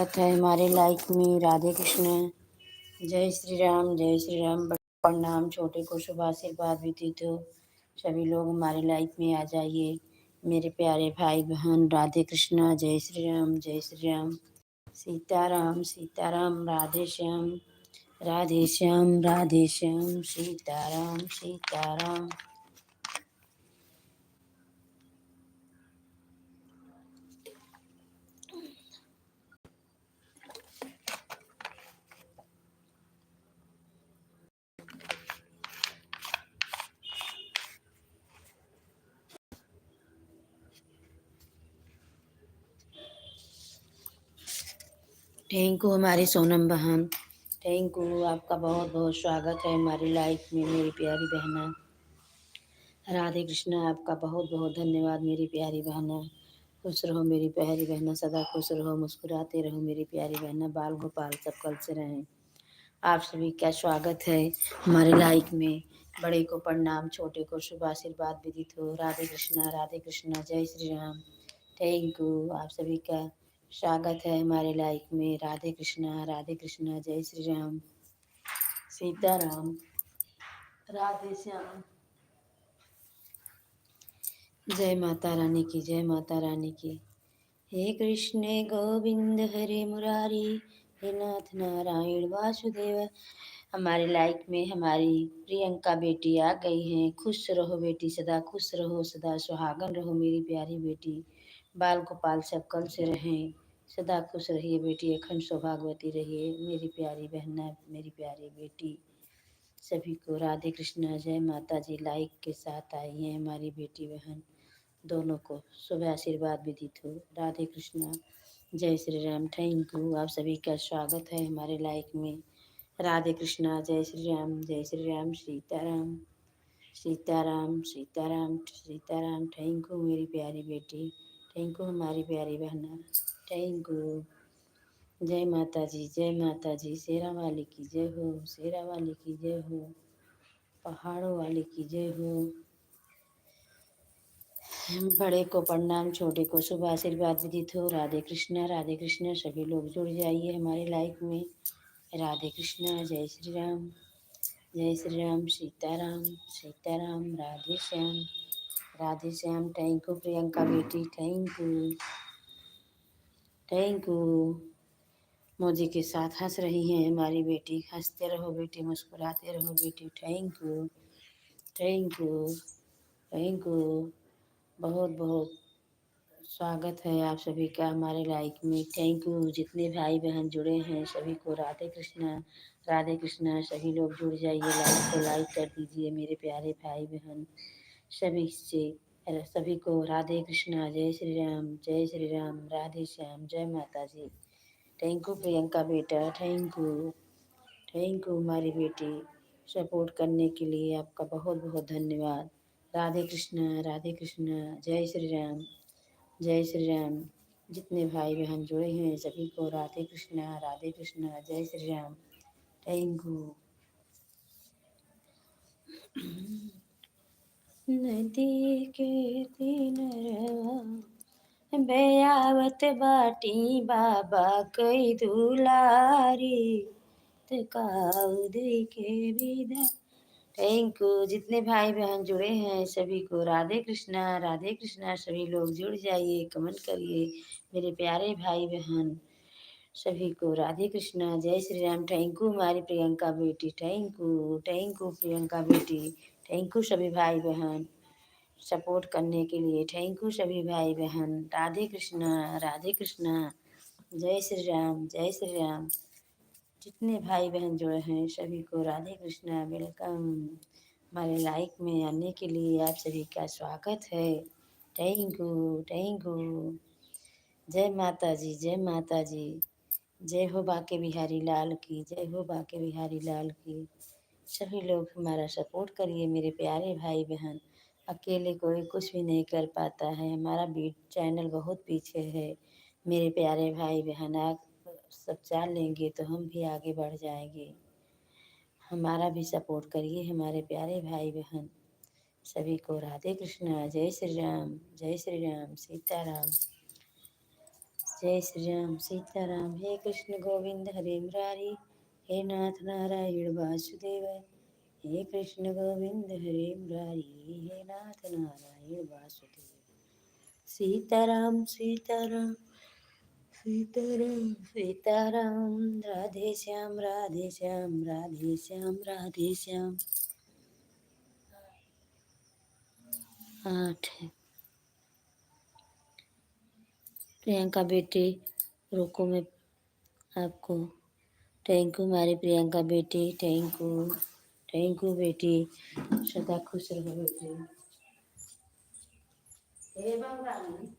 स्वागत है हमारे लाइफ में। राधे कृष्ण। जय श्री राम, जय श्री राम। प्रणाम। छोटे को शुभ आशीर्वाद व्यतीत हो। सभी लोग हमारे लाइफ में आ जाइए। मेरे प्यारे भाई बहन, राधे कृष्णा। जय श्री राम, जय श्री राम। सीताराम, सीताराम। राधे श्याम, राधे श्याम, राधे श्याम। सीताराम, सीताराम। थैंक यू हमारी सोनम बहन। थैंक यू, आपका बहुत बहुत स्वागत है हमारी लाइफ में मेरी प्यारी बहना। राधे कृष्णा। आपका बहुत बहुत धन्यवाद मेरी प्यारी बहना। खुश रहो मेरी प्यारी बहना, सदा खुश रहो, मुस्कुराते रहो मेरी प्यारी बहना। बाल गोपाल सब कल से रहें। आप सभी का स्वागत है हमारे लाइफ में। बड़े को प्रणाम, छोटे को शुभ आशीर्वाद विदित हो। राधे कृष्णा, राधे कृष्णा। जय श्री राम। थैंक यू, आप सभी का स्वागत है हमारे लाइफ में। राधे कृष्णा, राधे कृष्णा। जय श्री राम, सीताराम, राधे श्याम। जय माता रानी की, जय माता रानी की। हे कृष्ण गोविंद हरे मुरारी, हे नाथ नारायण वासुदेव। हमारे लाइफ में हमारी प्रियंका बेटी आ गई हैं। खुश रहो बेटी, सदा खुश रहो, सदा सुहागन रहो मेरी प्यारी बेटी। बाल गोपाल सब कल से रहें। सदा खुश रहिए बेटी, अखंड सौभाग्यवती रहिए मेरी प्यारी बहना, मेरी प्यारी बेटी। सभी को राधे कृष्णा, जय माता जी। लाइक के साथ आई हैं हमारी बेटी बहन, दोनों को शुभ आशीर्वाद विदित हो। राधे कृष्णा, जय श्री राम। थैंक यू, आप सभी का स्वागत है हमारे लाइफ में। राधे कृष्णा, जय श्री राम, जय श्री राम। सीताराम, सीताराम, सीताराम, सीताराम। थैंक यू मेरी प्यारी बेटी। थैंक यू हमारी प्यारी बहना। Thank you. जय माता जी, जय माता जी। शेरा वाली की जय हो, शेरा वाली की जय हो, पहाड़ों वाली की जय हो। बड़े को प्रणाम, छोटे को शुभ आशीर्वाद विदित हो। राधे कृष्णा, राधे कृष्णा। सभी लोग जुड़ जाइए हमारी लाइफ में। राधे कृष्णा, जय श्री राम, जय श्री राम। सीताराम, सीताराम। राधे श्याम, राधे श्याम। थैंक यू प्रियंका बेटी, थैंक यू, थैंक यू। मौजी के साथ हंस रही हैं हमारी बेटी। हंसते रहो बेटी, मुस्कुराते रहो बेटी। Thank you, thank you, thank you. बहुत बहुत स्वागत है आप सभी का हमारे लाइफ में। Thank you. जितने भाई बहन जुड़े हैं सभी को राधे कृष्णा, राधे कृष्णा। सभी लोग जुड़ जाइए, लाइक को लाइक कर दीजिए मेरे प्यारे भाई बहन सभी से। सभी को राधे कृष्णा, जय श्री राम, जय श्री राम। राधे श्याम, जय माता जी। थैंक यू प्रियंका बेटा, थैंक यू, थैंक यू हमारी बेटी। सपोर्ट करने के लिए आपका बहुत बहुत धन्यवाद। राधे कृष्णा, राधे कृष्णा। जय श्री राम, जय श्री राम। जितने भाई बहन जुड़े हैं सभी को राधे कृष्णा, राधे कृष्णा। जय श्री राम। Thank you. नदी के किनारवा बेयावत बाटी बाबा कई दुलारी, तकाऊ दे के विदा। Thank you. जितने भाई बहन जुड़े हैं सभी को राधे कृष्णा, राधे कृष्णा। सभी लोग जुड़ जाइए, कमेंट करिए मेरे प्यारे भाई बहन सभी को राधे कृष्णा, जय श्री राम। थैंक यू हमारी प्रियंका बेटी, thank you, thank you Priyanka बेटी। थैंक यू सभी भाई बहन सपोर्ट करने के लिए। थैंक यू सभी भाई बहन। राधे कृष्णा, राधे कृष्णा। जय श्री राम, जय श्री राम। जितने भाई बहन जुड़े हैं सभी को राधे कृष्णा। वेलकम हमारे लाइफ में आने के लिए आप सभी का स्वागत है। Thank you, thank you. जय माता जी, जय माता जी। जय हो बाके बिहारी लाल की, जय हो बाके बिहारी लाल की। सभी लोग हमारा सपोर्ट करिए मेरे प्यारे भाई बहन। अकेले कोई कुछ भी नहीं कर पाता है, हमारा बीट चैनल बहुत पीछे है। मेरे प्यारे भाई बहन आप सब चाल लेंगे तो हम भी आगे बढ़ जाएंगे। हमारा भी सपोर्ट करिए हमारे प्यारे भाई बहन सभी को राधे कृष्णा, जय श्री राम, जय श्री राम। सीताराम, जय श्री राम सीताराम। हे कृष्ण गोविंद हरे मुरारी, हे नाथ नारायण वासुदेव। हे कृष्ण गोविंद हरे मुरारी, हे नाथ नारायण वासुदेव। सीताराम सीताराम सीताराम सीताराम, राधे श्याम राधे श्याम राधे श्याम राधे श्याम। 8 प्रियंका बेटी, रुको मैं आपको। थैंक यू हमारी प्रियंका बेटी, थैंक यू बेटी, सदा खुश रहो बेटी। हे भगवान।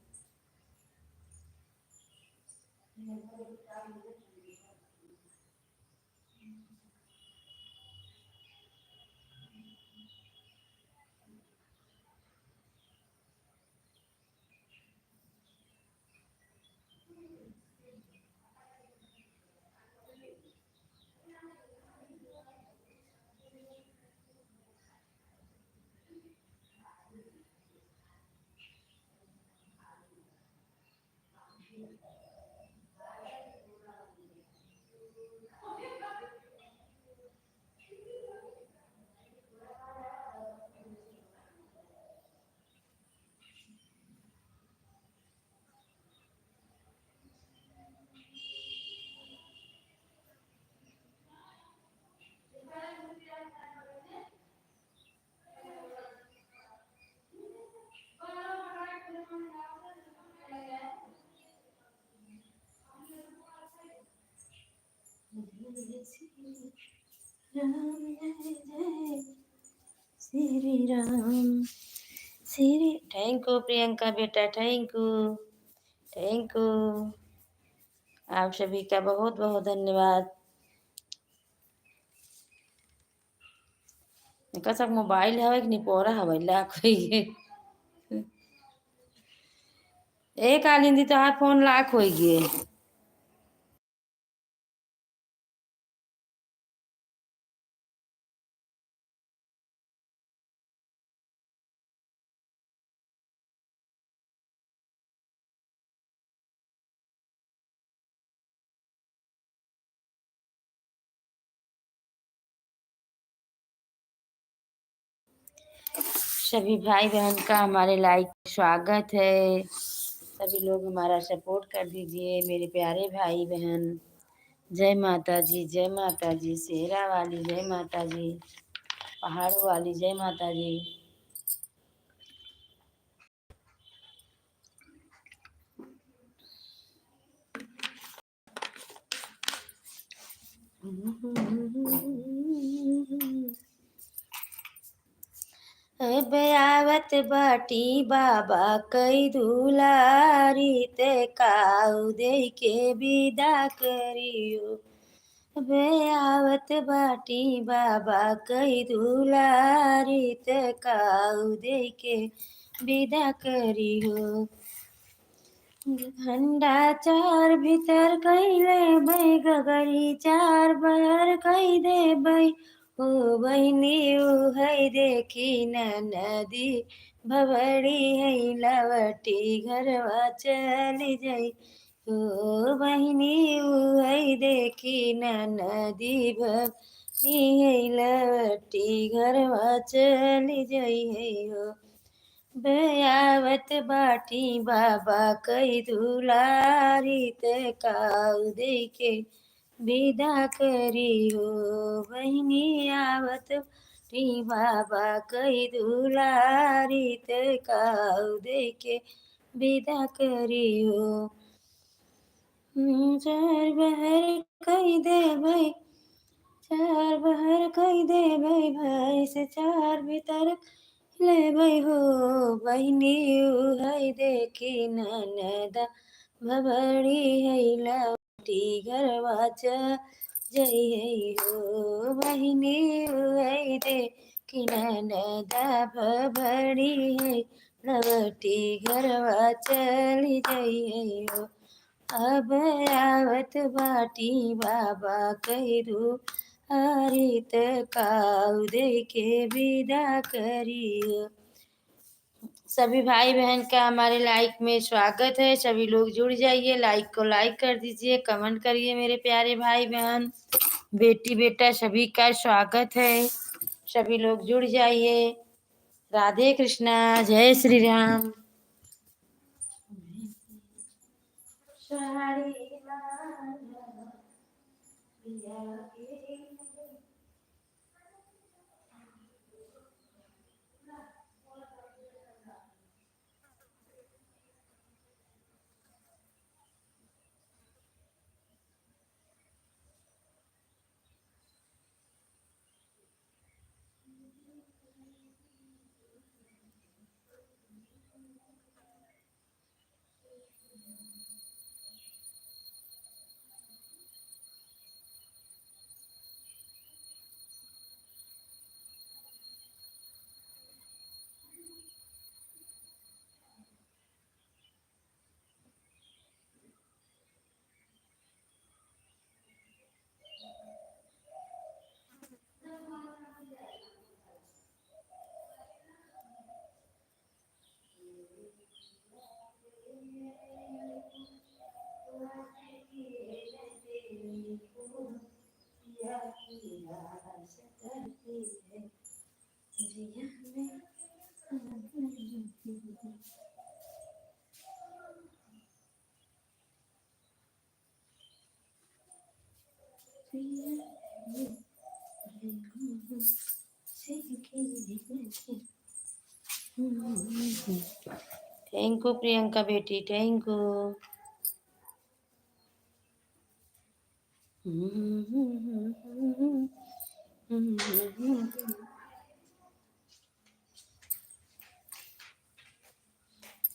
राम जय जय श्री राम श्री। थैंक यू प्रियंका बेटा, थैंक यू। आप सभी का बहुत बहुत धन्यवाद। कसक मोबाइल हवे कि नहीं पोरा हवे लाख होइए। एक आलिंदी तो हाथ फोन लाख होइए। सभी भाई बहन का हमारे लाइव स्वागत है। सभी लोग हमारा सपोर्ट कर दीजिए मेरे प्यारे भाई बहन। जय माता जी, जय माता जी, शेरा वाली जय माता जी, पहाड़ों वाली जय माता जी। अब आवत बाटी बाबा कई दुलारी, ते काऊ दे के विदा करियो। अब आवत बाटी बाबा कई दुलारी, ते काऊ दे के विदा करियो। झंडा चार भीतर कैले बै, गगरी चार बाहर कई दे बै। ओ बहिनी है देखी न नदी, भवड़ी है लवटी घरवा चली जाई। ओ बहिनी है देखी न नदी, भवड़ी है लवटी घरवा चली जाई है हो। बयावत बाटी बाबा कई दुलारी, ते काऊ दे के विदा करी हो। बहिनी आवत बाटी बाबा कई दुलारी, ते काऊ दे के विदा करी हो। चार बहर कई दे भाई, चार बहर कई दे भाई से चार भीतर ले भाई हो। बहिनी है देखी ननदा, भबड़ी है लवटी घरवा जई है हो। बहिनी है देखी ननदा, भबड़ी है लवटी घरवा चली जई है हो। अब आवत बाटी बाबा कहरू हरित काऊ दे के विदा करियो। सभी भाई बहन का हमारे लाइक में स्वागत है। सभी लोग जुड़ जाइए, लाइक को लाइक कर दीजिए, कमेंट करिए मेरे प्यारे भाई बहन, बेटी बेटा सभी का स्वागत है। सभी लोग जुड़ जाइए। राधे कृष्णा, जय श्री राम। थैंक यू प्रियंका बेटी, थैंक यू।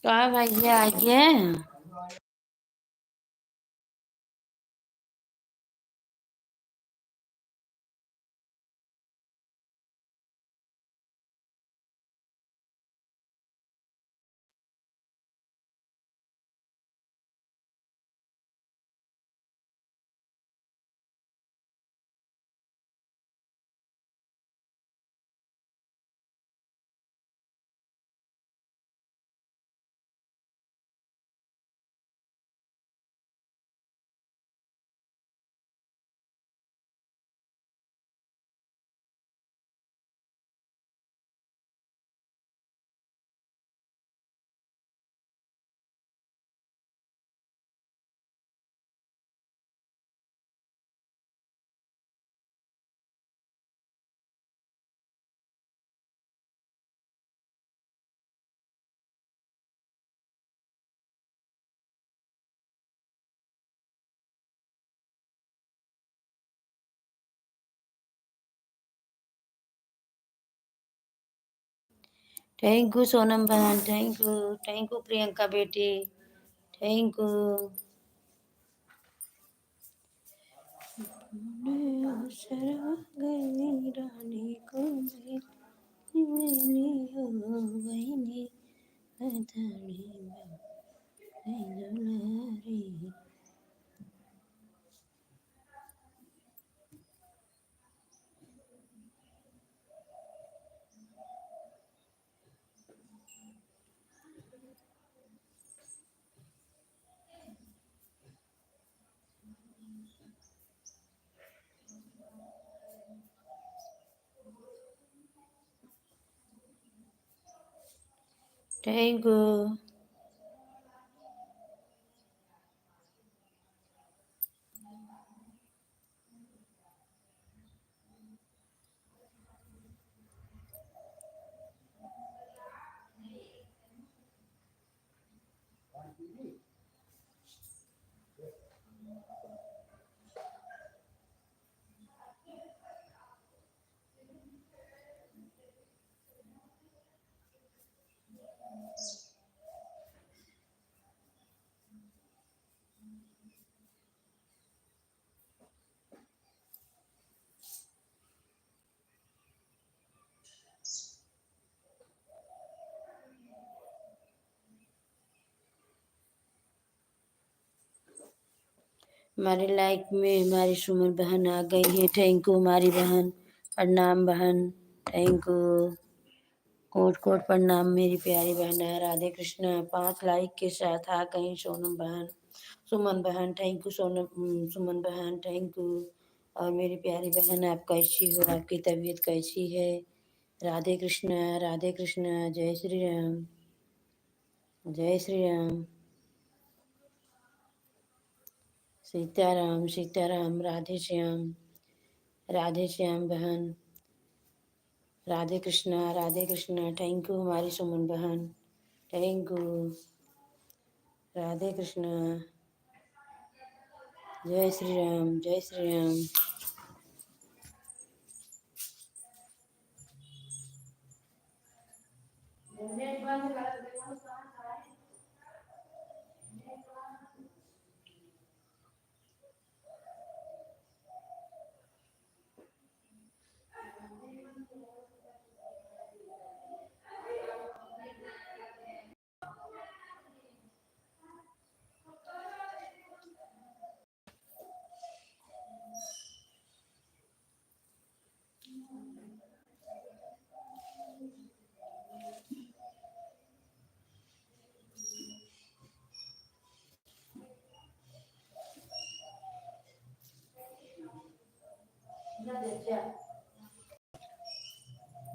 क्या भैया आ गए? थैंक यू सोनम बहन, थैंक यू प्रियंका बेटी, थैंक यू। रानी को थैंक यू। हमारे लाइक में हमारी सुमन बहन आ गई है, थैंक यू हमारी बहन, प्रणाम बहन, थैंक यू। कोट कोट प्रणाम मेरी प्यारी बहन है। राधे कृष्ण। 5 लाइक के साथ आ गई सोनम बहन, सुमन बहन। थैंक यू सुमन बहन, थैंक यू। और मेरी प्यारी बहन, आप कैसी हो? आपकी तबीयत कैसी है? राधे कृष्ण, राधे कृष्ण। जय श्री राम, जय श्री राम। सीताराम सीताराम। राधे श्याम बहन। राधे कृष्णा, राधे कृष्णा। थैंक यू हमारी सुमन बहन, थैंक यू। राधे कृष्णा। जय श्री राम, जय श्री राम।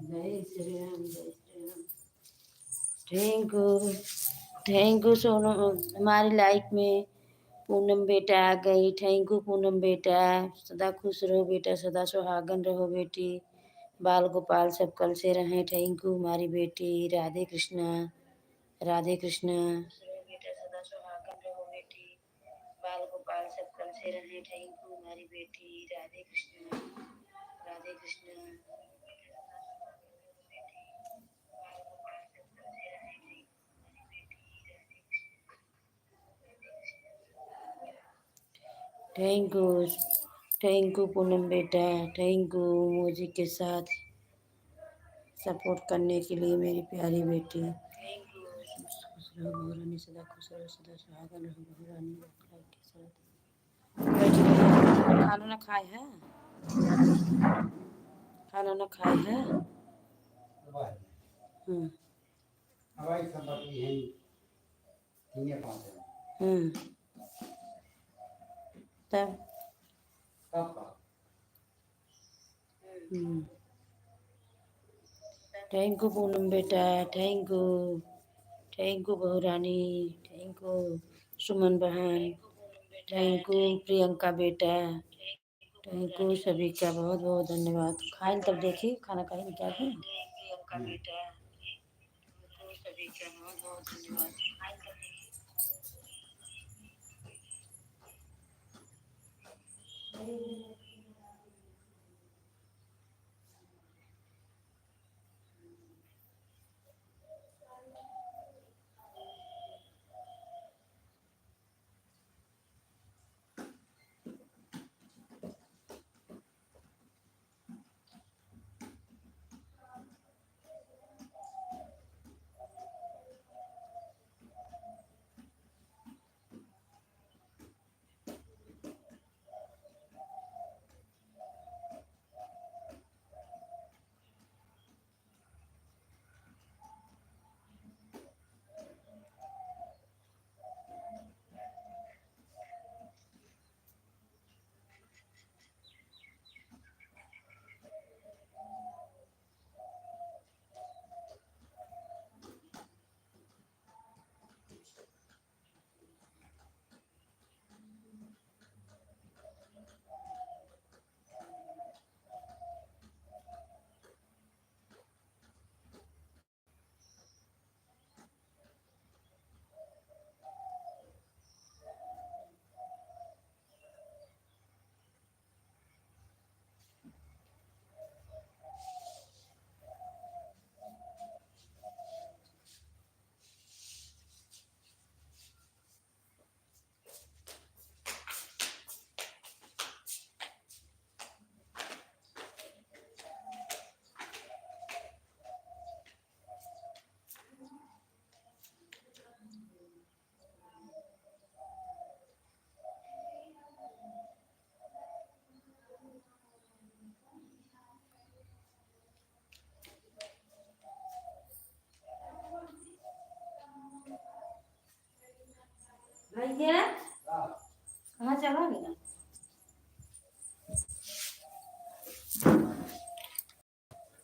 जय श्री राम, जय श्री राम। Thank you Sonu. हमारी लाइफ में पूनम बेटा आ गई। थैंक यू पूनम बेटा। सदा खुश रहो बेटा, सदा सुहागन रहो बेटी। बाल गोपाल सब कल से रहें। थैंक यू हमारी बेटी। राधे कृष्णा, राधे कृष्णा। बेटा सदा सुहागन रहो बेटी, बाल गोपाल सब कल से रहें। थैंक यू हमारी बेटी। Radhe Krishna, Radhe Krishna. Thank you, thank you Poonam बेटा। थैंक यू मोजी के साथ सपोर्ट करने के लिए मेरी प्यारी बेटी। खुश रहो बहुरानी, सदा खुश रहो, सदा सुहागन रहो बहुरानी के साथ। खाना ना खाए है, खाना ना खाए है। हम्म हम्म। तब थैंक यू पूनम बेटा, थैंक यू। थैंक यू बहुरानी, थैंक यू सुमन बहन, थैंक यू प्रियंका बेटा, थैंक यू सभी का बहुत बहुत धन्यवाद। खाए तब देखिए खाना खाए क्या है। प्रियंका बेटा, सभी का बहुत बहुत धन्यवाद।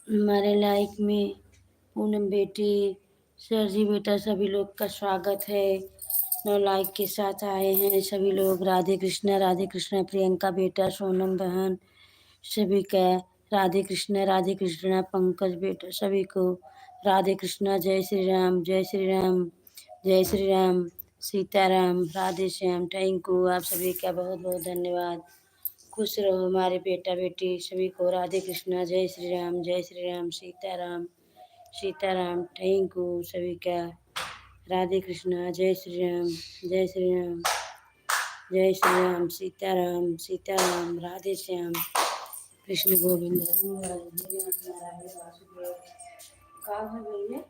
हमारे लाइक में पूनम बेटी, सर जी बेटा, सभी लोग का स्वागत है। 9 लाइक के साथ आए हैं सभी लोग। राधे कृष्णा, प्रियंका बेटा, सोनम बहन, सभी का राधे कृष्णा, पंकज बेटा, सभी को राधे कृष्णा। जय श्री राम, जय श्री राम, जय श्री राम, सीताराम, राधे श्याम। थैंक यू, आप सभी का बहुत बहुत धन्यवाद। खुश रहो हमारे बेटा बेटी, सभी को राधे कृष्णा, जय श्री राम, सीताराम, सीताराम। थैंक यू सभी का। राधे कृष्णा, जय श्री राम, जय श्री राम, जय श्री राम, सीताराम, सीताराम, राधे श्याम, कृष्ण गोविंद हरे नारायण वासुदेव। कहाँ है भैया?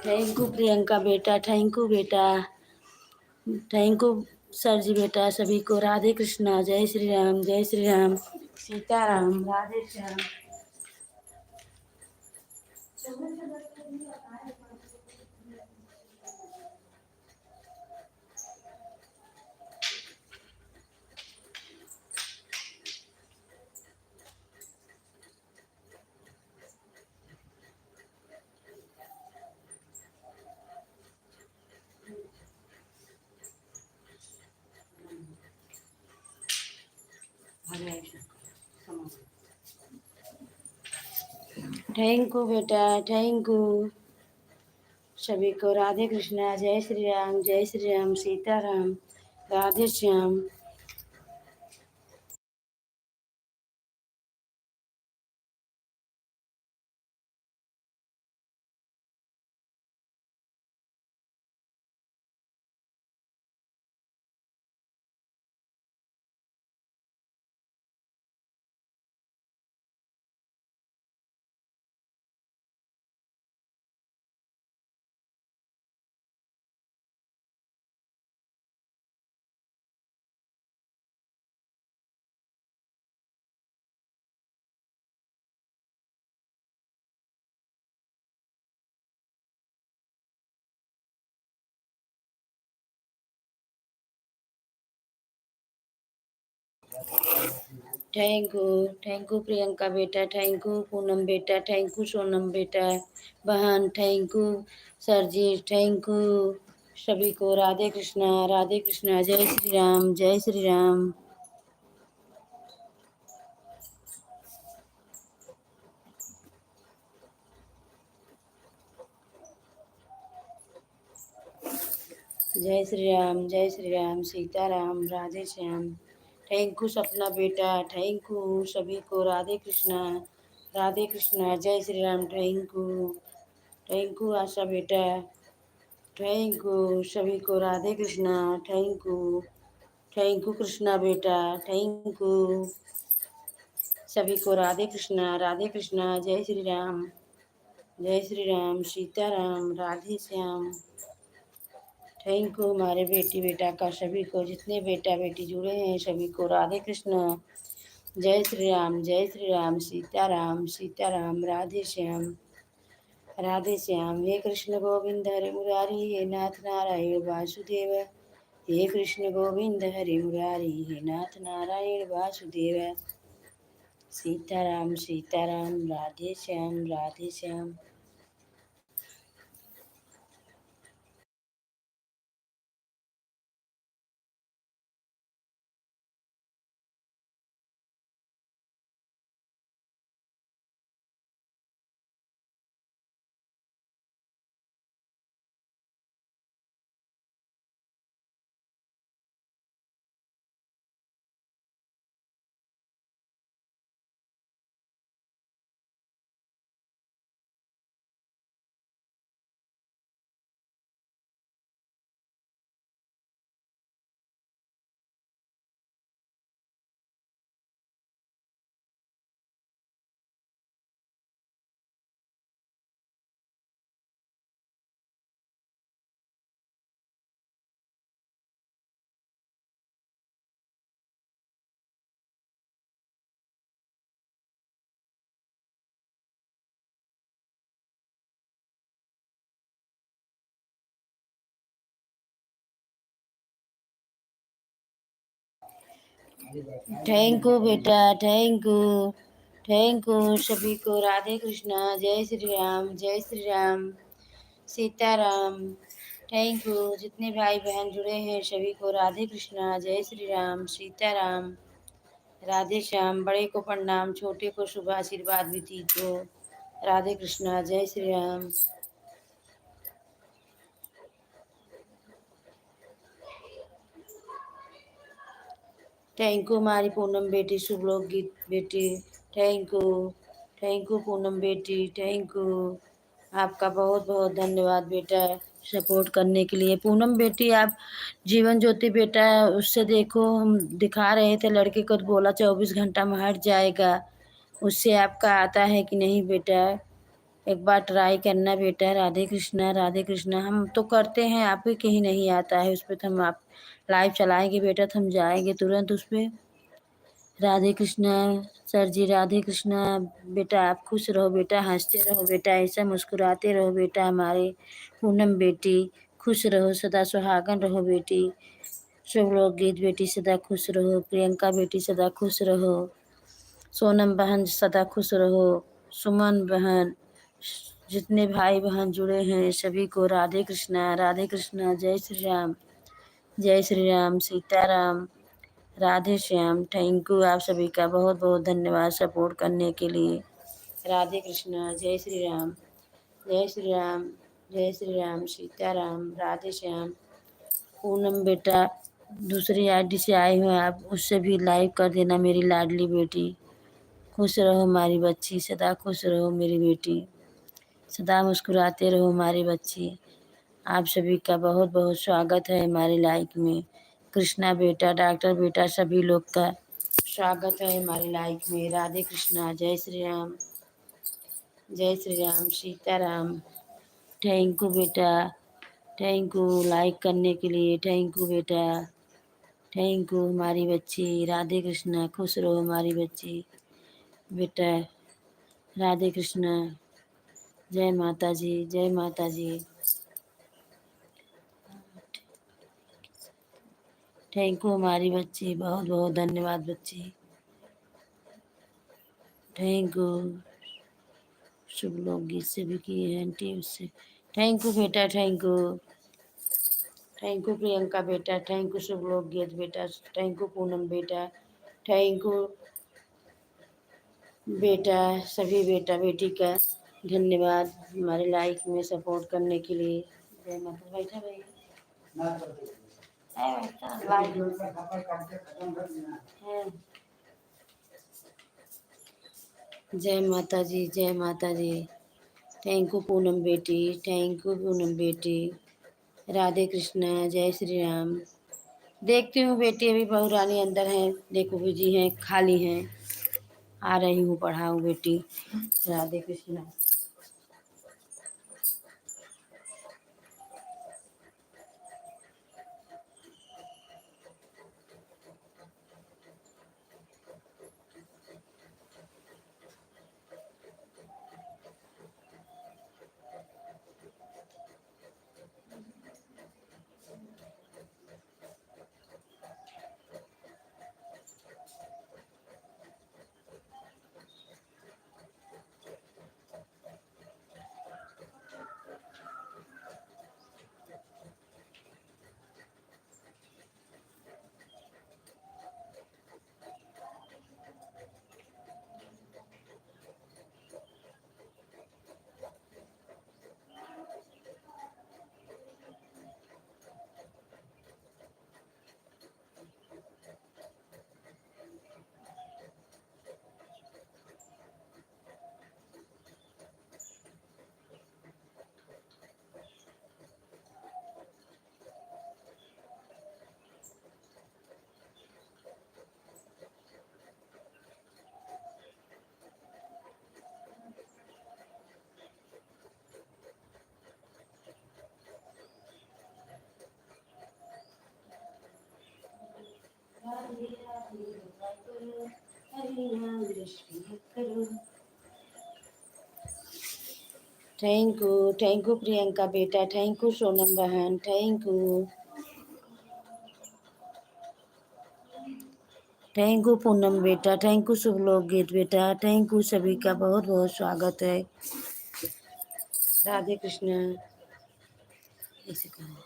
थैंक यू प्रियंका बेटा, थैंक यू बेटा, थैंक यू सर जी बेटा, सभी को राधे कृष्णा, जय श्री राम, जय श्री राम, सीताराम, राधे श्याम। थैंक यू बेटा, थैंक यू सभी को राधे कृष्णा, जय श्री राम, सीताराम, राधे श्याम। थैंक यू प्रियंका बेटा, थैंक यू पूनम बेटा, थैंक यू सोनम बेटा, बहन, thank you sir ji, thank you सभी को। राधे कृष्णा, जय श्री राम, जय श्री राम। जय श्री राम, सीताराम, राधे श्याम। थैंक यू सपना बेटा, थैंक यू सभी को। राधे कृष्णा, जय श्री राम। थैंक यू आशा बेटा, थैंक यू सभी को। राधे कृष्णा, थैंक यू कृष्णा बेटा, थैंक यू सभी को। राधे कृष्णा, जय श्री राम, सीताराम, राधे श्याम। थैंक यू हमारे बेटी बेटा का, सभी को जितने बेटा बेटी जुड़े हैं सभी को। जय श्री राम, सीताराम, सीताराम, राधे श्याम। हे कृष्ण गोविंद हरे मुरारी, हे नाथ नारायण वासुदेव। हे कृष्ण गोविंद हरे मुरारी, हे नाथ नारायण वासुदेव। सीताराम, सीताराम, राधे श्याम, राधे श्याम। थैंक यू बेटा, थैंक यू सभी को। राधे कृष्णा, जय श्री राम, जय श्री राम, सीताराम। थैंक यू जितने भाई बहन जुड़े हैं सभी को। राधे कृष्णा, जय श्री राम, सीताराम, राधे श्याम। बड़े को प्रणाम, छोटे को शुभ आशीर्वाद विधि को। राधे कृष्णा, जय श्री राम। थैंक यू हमारी पूनम बेटी, शुभ लोक गीत बेटी। थैंक यू पूनम बेटी, थैंक यू। आपका बहुत बहुत धन्यवाद बेटा सपोर्ट करने के लिए। पूनम बेटी आप जीवन ज्योति बेटा उससे देखो, हम दिखा रहे थे लड़के को तो बोला 24 घंटा में हट जाएगा। उससे आपका आता है कि नहीं बेटा? एक बार ट्राई करना बेटा। राधे कृष्णा, राधे कृष्णा। हम तो करते हैं, आप ही के ही नहीं आता है। उस पर तो हम आप लाइव चलाएंगे बेटा तो हम जाएंगे तुरंत उस पर। राधे कृष्णा सर जी, राधे कृष्णा। बेटा आप खुश रहो बेटा, हंसते रहो बेटा, ऐसा मुस्कुराते रहो बेटा। हमारे पूनम बेटी खुश रहो, सदा सुहागन रहो बेटी। शुभ लोक गीत बेटी सदा खुश रहो। प्रियंका बेटी सदा खुश रहो। सोनम बहन सदा खुश रहो। सुमन बहन, जितने भाई बहन जुड़े हैं सभी को राधे कृष्णा, राधे कृष्णा। जय श्री राम, जय श्री राम, सीताराम, राधे श्याम। थैंक यू आप सभी का बहुत बहुत धन्यवाद सपोर्ट करने के लिए। राधे कृष्णा, जय श्री राम, जय श्री राम, जय श्री राम, सीताराम, राधे श्याम। पूनम बेटा दूसरी आईडी से आए हुए आप, उससे भी लाइव कर देना मेरी लाडली बेटी। खुश रहो हमारी बच्ची, सदा खुश रहो मेरी बेटी, सदा मुस्कुराते रहो हमारी बच्ची। आप सभी का बहुत बहुत स्वागत है हमारी लाइफ में। कृष्णा बेटा, डॉक्टर बेटा, सभी लोग का स्वागत है हमारी लाइफ में। राधे कृष्णा, जय श्री राम, जय श्री राम, सीताराम। थैंक यू बेटा, थैंक यू लाइक करने के लिए। थैंक यू बेटा, थैंक यू हमारी बच्ची। राधे कृष्णा, खुश रहो हमारी बच्ची बेटा। राधे कृष्णा, जय माता जी, जय माता जी। थैंक यू हमारी बच्ची, बहुत बहुत धन्यवाद बच्ची। Thank you. शुभ लोग गीत से भी किए हैं आंटी उससे। थैंक यू बेटा, thank you. Thank you Priyanka बेटा, थैंक यू शुभ लोग गीत बेटा, थैंक यू पूनम बेटा, थैंक यू बेटा, सभी बेटा बेटी का धन्यवाद हमारे लाइफ में सपोर्ट करने के लिए। जय माता। बैठा भैया, जय माता जी, जय माता जी। थैंक यू पूनम बेटी, थैंक यू पूनम बेटी। राधे कृष्णा, जय श्री राम। देखती हूँ बेटी, अभी बहू रानी अंदर है, देखो बिजी हैं, खाली हैं। आ रही हूँ, पढ़ाऊँ बेटी। राधे कृष्णा। थैंक यू प्रियंका बेटा, थैंक यू सोनम बहन, thank you. Thank you Poonam बेटा, थैंक यू शुभ लोक गीत बेटा, थैंक यू सभी का बहुत बहुत स्वागत है। राधे कृष्ण। ऐसे करो।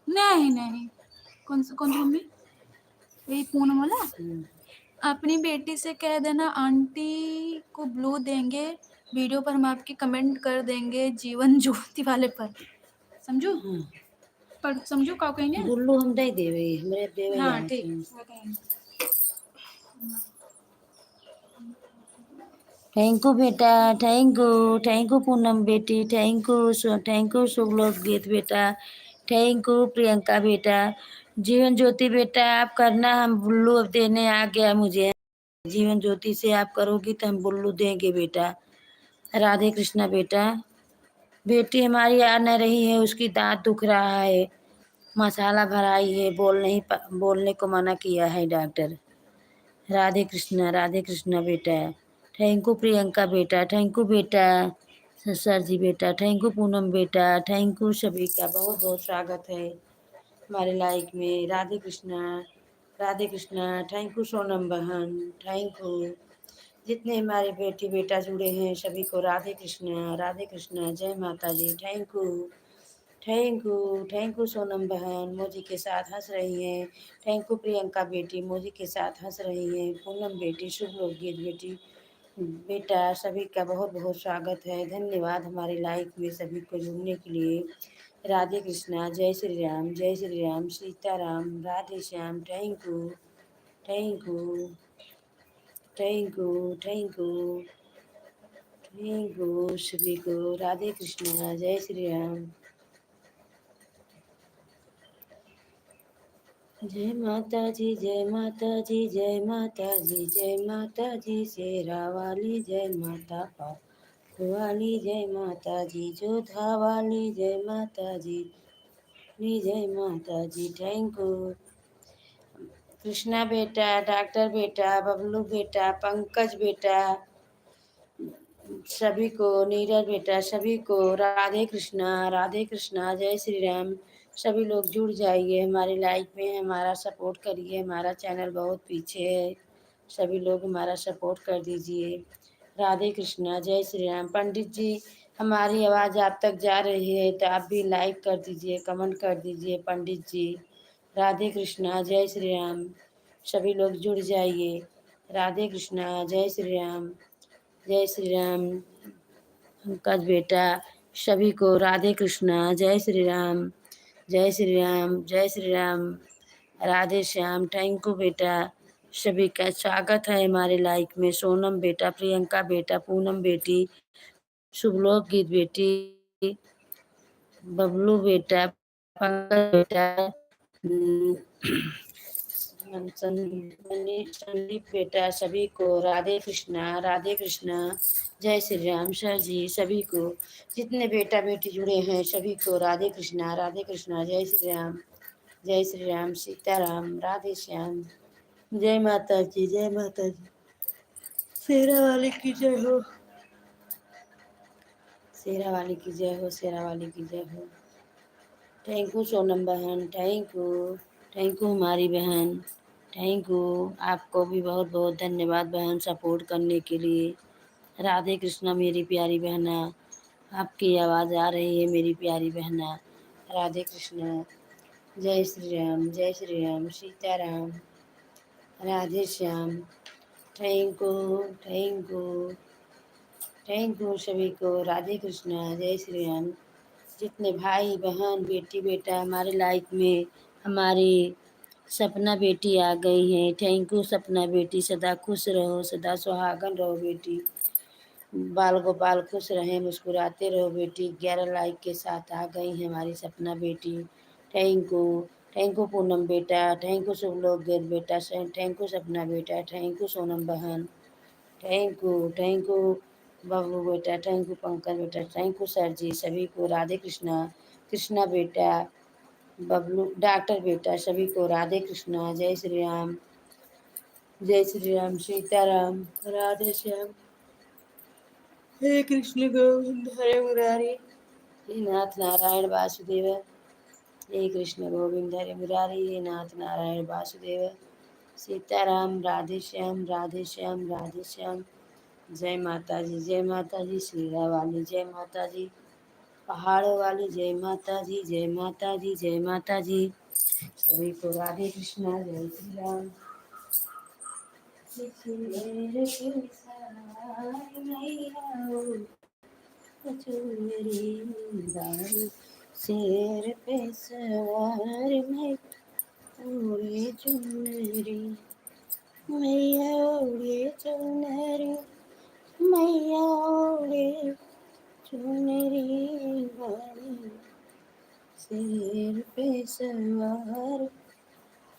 नहीं नहीं, कौन सी मम्मी? यही पूनम वाला। अपनी बेटी से कह देना आंटी को ब्लू देंगे वीडियो पर, हम आपकी कमेंट कर देंगे जीवन ज्योति वाले पर। समझो? पर समझो क्या कहेंगे? बुल्लू हम दे देवे, हमरे देवे हाँ जान ठीक, से। वो कहेंगे। थैंक यू बेटा, थैंक यू पूनम बेटी, थैंक यू शुभ लोक गीत बेटा, थैंक यू प्रियंका बेटा, जीवन ज्योति बेटा आप करना, हम बुल्लू अब देने आ गया मुझे। जीवन ज्योति से आप करोगी तो हम बुल्लू देंगे बेटा। राधे कृष्णा बेटा। बेटी हमारी आ न रही है, उसकी दांत दुख रहा है, मसाला भराई है, बोलने को मना किया है डॉक्टर। राधे कृष्णा बेटा। थैंक यू प्रियंका बेटा, थैंक यू बेटा सर जी बेटा, थैंक यू पूनम बेटा, थैंक यू सभी का बहुत बहुत स्वागत है हमारे लाइक में। राधे कृष्णा, थैंक यू सोनम बहन, थैंक यू जितने हमारे बेटी बेटा जुड़े हैं सभी को राधे कृष्णा, जय माता जी। थैंक यू सोनम बहन, मोजी के साथ हंस रही हैं। थैंक यू प्रियंका बेटी, मोजी के साथ हंस रही हैं। पूनम बेटी, शुभ लोक गीत बेटी बेटा, सभी का बहुत बहुत स्वागत है। धन्यवाद हमारे लाइफ में सभी को जुड़ने के लिए। राधे कृष्णा, जय Shri Ram, Sitaram, Radhe Shyam, thank you thank you thank you thank you सभी को। राधे कृष्णा, जय श्री राम। जय माता जी, जय माता जी, जय माता जी, जय माता जी, शेरा वाली जय माता वाली, जय माता जी, जोधा वाली जय माता जी, जय माता जी। थैंक यू कृष्णा बेटा, डॉक्टर बेटा, बबलू बेटा, पंकज बेटा, सभी को, नीरज बेटा, सभी को राधे कृष्णा, जय श्री राम। सभी लोग जुड़ जाइए हमारे लाइफ में, हमारा सपोर्ट करिए, हमारा चैनल बहुत पीछे है, सभी लोग हमारा सपोर्ट कर दीजिए। राधे कृष्णा, जय श्री राम। पंडित जी हमारी आवाज़ आप तक जा रही है तो आप भी लाइक कर दीजिए, कमेंट कर दीजिए पंडित जी। राधे कृष्णा, जय श्री राम। सभी लोग जुड़ जाइए। राधे कृष्णा, जय श्री राम, जय श्री राम। पंकज बेटा, सभी को राधे कृष्णा, जय श्री राम, जय श्री राम, जय श्री राम। राधे श्याम, थैंक यू बेटा, सभी का स्वागत है हमारे लाइफ में। सोनम बेटा, प्रियंका बेटा, पूनम बेटी, शुभलोक गीत बेटी, बबलू बेटा, पंकज बेटा, संदीप बेटा, सभी को राधे कृष्णा, जय श्री राम। सर जी सभी को, जितने बेटा बेटी जुड़े हैं सभी को राधे कृष्णा, जय श्री राम, सीताराम, राधे श्याम। जय माता जी, जय माता जी। शेरा वाले की जय हो, शेरा वाली की जय हो, शेरा वाली की जय हो। थैंक यू सोनम बहन, थैंक यू हमारी बहन, थैंक यू। आपको भी बहुत बहुत धन्यवाद बहन सपोर्ट करने के लिए। राधे कृष्णा मेरी प्यारी बहना, आपकी आवाज़ आ रही है मेरी प्यारी बहना। राधे कृष्णा, जय Shri Ram, Sitaram, Radhe Shyam. Thank you thank you thank you सभी को। राधे कृष्णा, जय श्री राम। जितने भाई बहन बेटी बेटा हमारे लाइफ में, हमारी सपना बेटी आ गई है। थैंक यू सपना बेटी, सदा खुश रहो, सदा सुहागन रहो बेटी, बाल गोपाल खुश रहें, मुस्कुराते रहो बेटी। 11 लाइक के साथ आ गई है हमारी सपना बेटी। थैंक यू पूनम बेटा, थैंक यू शुभ लोग गेट बेटा, थैंक यू सपना बेटा, थैंक यू सोनम बहन, थैंक यू बबलू बेटा, थैंक यू पंकज बेटा, थैंक यू सर जी। सभी को राधे कृष्णा, कृष्णा बेटा, बबलू डॉक्टर बेटा, सभी को राधे कृष्णा, जय श्री राम, सीताराम, राधे श्याम। हे कृष्ण गोविंद हरे मुरारी, हे नाथ नारायण वासुदेव, हरे कृष्ण गोविंद हरे मुरारी हे नाथ नारायण वासुदेव सीताराम राधे श्याम राधे श्याम राधे श्याम। जय माता जी, जय माता जी, श्रीरा वाली जय माता जी, पहाड़ों वाली जय माता जी, जय माता जी, जय माता जी। सभी को राधे कृष्णा, जय श्री राम। मेरे साई मैया ओ, मेरी दाल शेर पे सवार मैं ओढ़े चुनरी, मैया ओढ़े चुनरी, मैया ओढ़े चुनरी बड़ी शेर पे सवार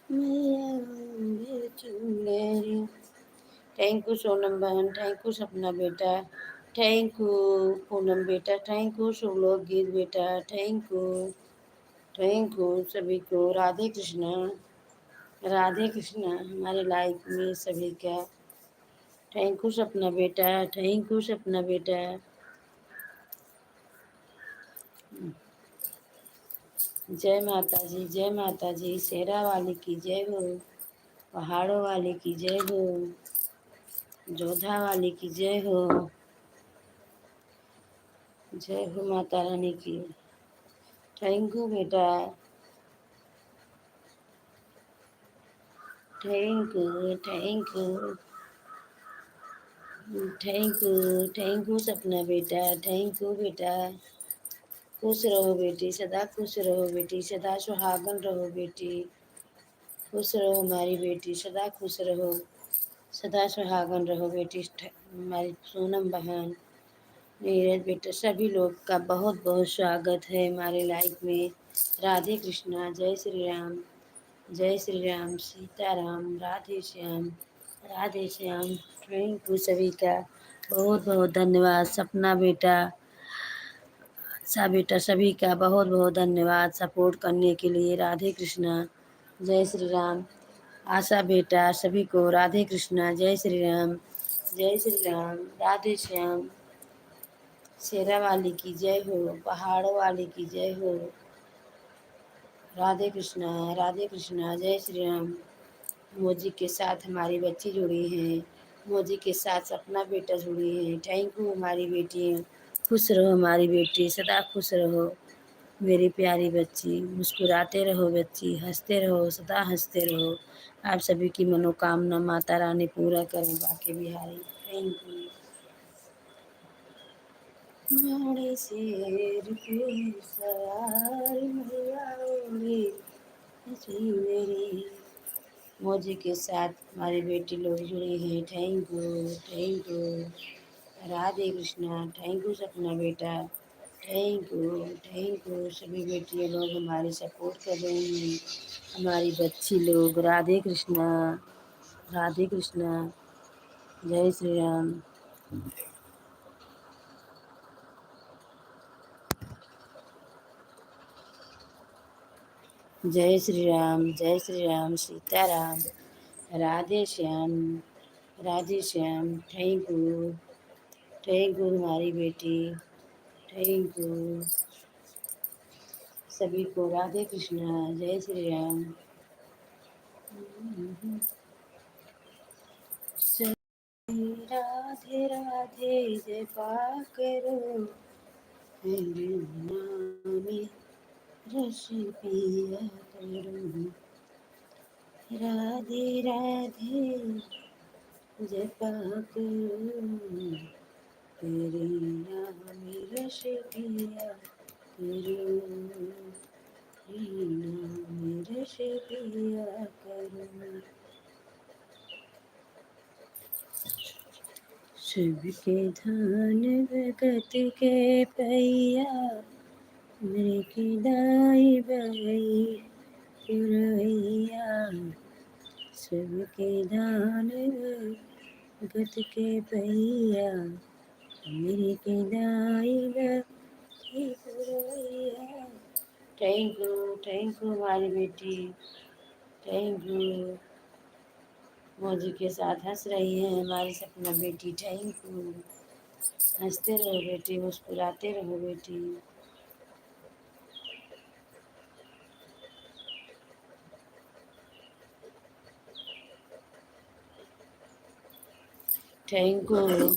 मैया ओढ़े चुनरी। थैंक यू सोनम बहन, थैंक यू सपना बेटा, थैंक यू पूनम बेटा, थैंक यू शुभलोक गीत बेटा, थैंक यू सभी को। राधे कृष्णा, राधे कृष्णा हमारे लाइफ में सभी का। थैंक यू सपना बेटा, थैंक यू सपना बेटा। जय माता जी, जय माता जी, शेरा वाली की जय हो, पहाड़ों वाली की जय हो, जोधा वाली की जय हो, जय हो माता रानी की। थैंक यू बेटा, thank you thank you thank you सपना बेटा, थैंक यू बेटा। खुश रहो बेटी, सदा खुश रहो बेटी, सदा सुहागन रहो बेटी, खुश रहो हमारी बेटी, सदा खुश रहो, सदा सुहागन रहो बेटी। हमारी सोनम बहन, नीरज बेटा, सभी लोग का बहुत बहुत स्वागत है हमारे लाइफ में। राधे कृष्णा, जय श्री राम, जय श्री राम, सीताराम, राधे श्याम, राधे श्याम। थैंक यू सभी का, बहुत बहुत धन्यवाद। सपना बेटा, सा बेटा, सभी का बहुत बहुत धन्यवाद सपोर्ट करने के लिए। राधे कृष्णा, जय श्री राम। आशा बेटा, सभी को राधे कृष्णा, जय श्री राम, जय श्री राम, राधे श्याम। शेरा वाली की जय हो, पहाड़ों वाली की जय हो। राधे कृष्णा, जय श्री राम। मोजी के साथ हमारी बच्ची जुड़ी हैं, मोजी के साथ सपना बेटा जुड़ी है। थैंक यू हमारी बेटी, खुश रहो हमारी बेटी, सदा खुश रहो मेरी प्यारी बच्ची, मुस्कुराते रहो बच्ची, हंसते रहो, सदा हंसते रहो। आप सभी की मनोकामना माता रानी पूरा करें बाके बिहारी। Thank you. माड़े शेर पे सवार मैया ओढ़े मेरी, मौजी के साथ हमारी बेटी लोग जुड़ी हैं। Thank you Radhe Krishna, thank you सपना बेटा, थैंक यू सभी बेटियां लोग हमारी सपोर्ट कर रही हैं, हमारी बच्ची लोग। राधे कृष्णा, राधे कृष्णा, जय श्री राम। जय श्री राम, जय श्री राम, सीताराम, राधे श्याम, राधे श्याम। थैंक यू हमारी बेटी, थैंक यू सभी को। राधे कृष्णा, जय श्री राम। राधे राधे जपा करो, मेरे नाम रस पिया करो। राधे राधे जपा करो, तेरे नाम रस पिया करो, तेरे नाम रस पिया करो। सबके धान भगत के पैया, मृग दाई बहई पुरैया। सबके धान भगत के पैया, मृग दाई बहई पुरैया। थैंक यू हमारी बेटी, थैंक यू। मौजी के साथ हंस रही है हमारी सपना बेटी। Thank you. हंसते रहो बेटी, मुस्कुराते रहो बेटी। Thank you.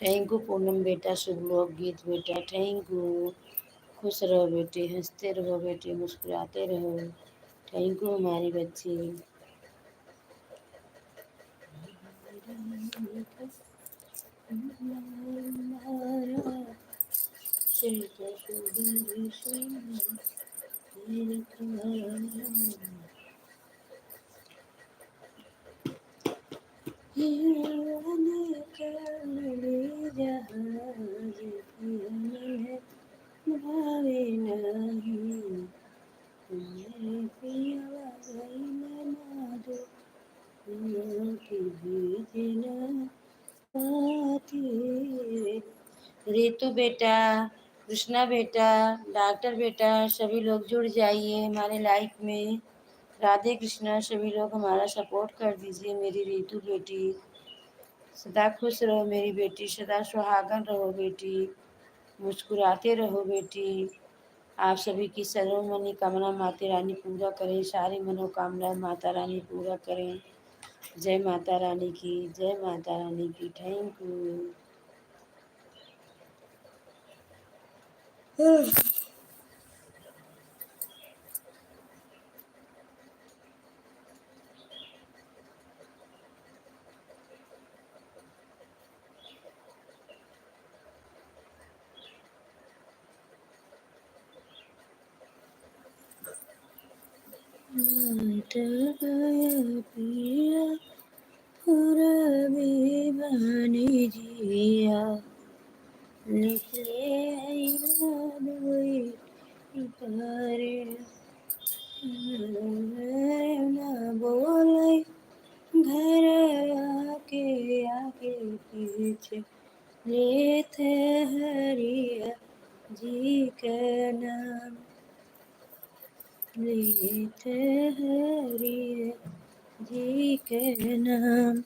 Thank you Poonam बेटा, शुभ लोक गीत बेटा, थैंक यू। खुश रहो बेटी, हंसते रहो बेटी, मुस्कुराते रहो। थैंक यू हमारी बच्ची। भावे नहीं मेरे पिया गई नैना जो की भीजना पाती। रितु बेटा, कृष्णा बेटा, डॉक्टर बेटा, सभी लोग जुड़ जाइए हमारे लाइफ में। राधे कृष्णा, सभी लोग हमारा सपोर्ट कर दीजिए। मेरी रितु बेटी, सदा खुश रहो मेरी बेटी, सदा सुहागन रहो बेटी, मुस्कुराते रहो बेटी। आप सभी की सर्व मनोकामना माता रानी पूरा करें, सारी मनोकामना माता रानी पूरा करें। जय माता रानी की, जय माता रानी की। Thank you. पिया पूरबी बनी जिया, निकले अइला दुई तारे, न बोले घर आके आगे पीछे, लेते हरिया जी का नाम, लेते हरिया जी के नाम।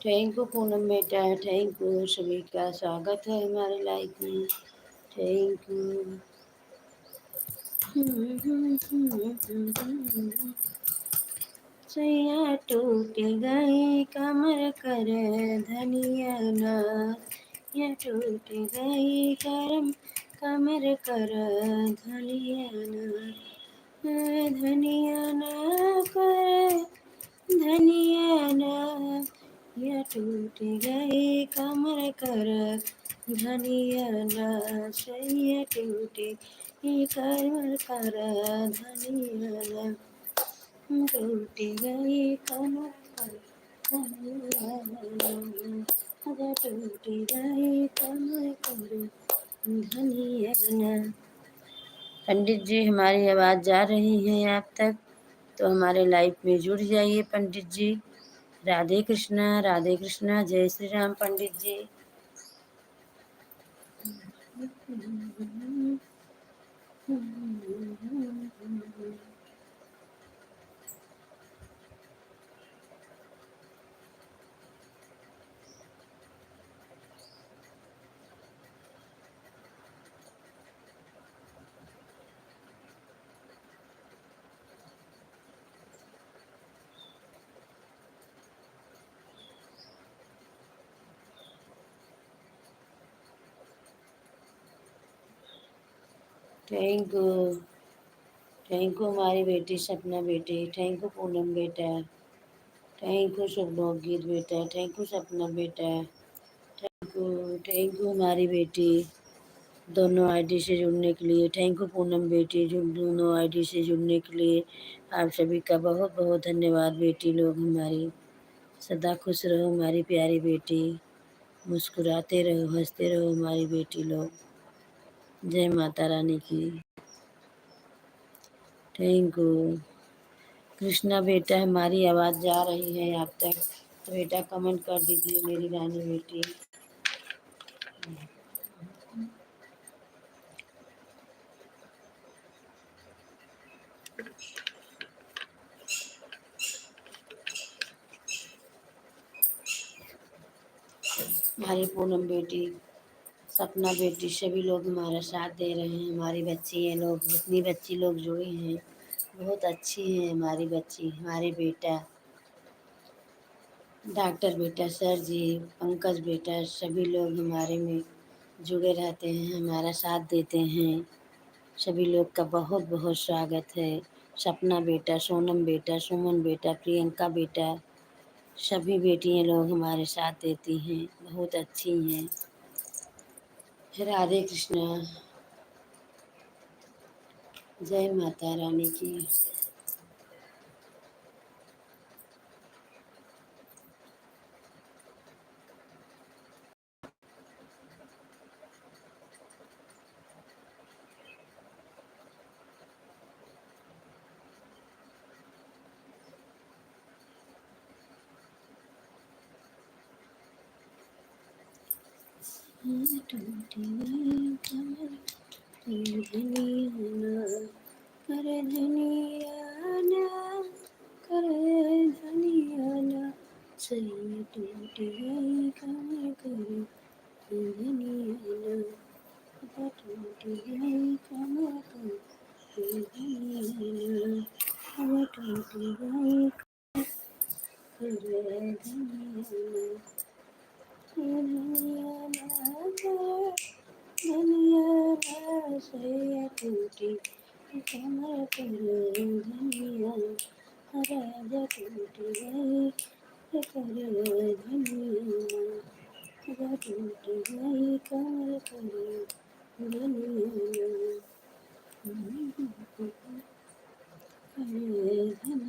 थैंक यू पूनम बेटा, थैंक यू। सभी का स्वागत है हमारे लाइफ में। Thank you. सैया टूट गई कमर कर धनिया ना, या टूट गई करम कमर कर धनिया ना, धनिया ना कर धनिया ना, या टूट गई कमर कर धनिया ना, सैया टूटे कमर कर धनिया ना, टूट गई कमर कर धनिया ना, टूट गई कमर कर धनिया ना। पंडित जी, हमारी आवाज़ जा रही है आप तक, तो हमारे लाइफ में जुड़ जाइए पंडित जी। राधे कृष्णा, राधे कृष्णा, जय श्री राम पंडित जी। थैंक यू, थैंक यू हमारी बेटी सपना बेटी, थैंक यू पूनम बेटा, थैंक यू शुभ लोकगीत बेटा, थैंक यू सपना बेटा, थैंक यू हमारी बेटी दोनों आईडी से जुड़ने के लिए, थैंक यू पूनम बेटी जो दोनों आईडी से जुड़ने के लिए आप सभी का बहुत बहुत धन्यवाद बेटी लोग हमारी। सदा खुश रहो हमारी प्यारी बेटी, मुस्कुराते रहो हंसते रहो हमारी बेटी लोग। जय माता रानी की। थैंक यू कृष्णा बेटा, हमारी आवाज़ जा रही है आप तक तो बेटा कमेंट कर दीजिए मेरी रानी बेटी। हमारी पूनम बेटी, सपना बेटी, सभी लोग हमारा साथ दे रहे हैं। हमारी बच्ची हैं लोग, जितनी बच्ची लोग जुड़ी हैं बहुत अच्छी हैं हमारी बच्ची, हमारे बेटा, डॉक्टर बेटा, सर जी, पंकज बेटा, सभी लोग हमारे में जुड़े रहते हैं, हमारा साथ देते हैं। सभी लोग का बहुत बहुत स्वागत है। सपना बेटा, सोनम बेटा, सुमन बेटा, प्रियंका बेटा, सभी बेटियां लोग हमारे साथ देती हैं, बहुत अच्छी हैं। राधे कृष्णा। जय माता रानी की। कर धनियाना, कर धनियाना, सही टूट गई कमर कर धनियाना, टूट गई कमर कर धनियाना, टूट गई कर धनियाना, धनियाना धनियाना सही टूटी कमर कर धनिया, राजा टूट गई कर धनिया, राजा टूट गई कमर कर धनिया, कर धनिया, धनियाना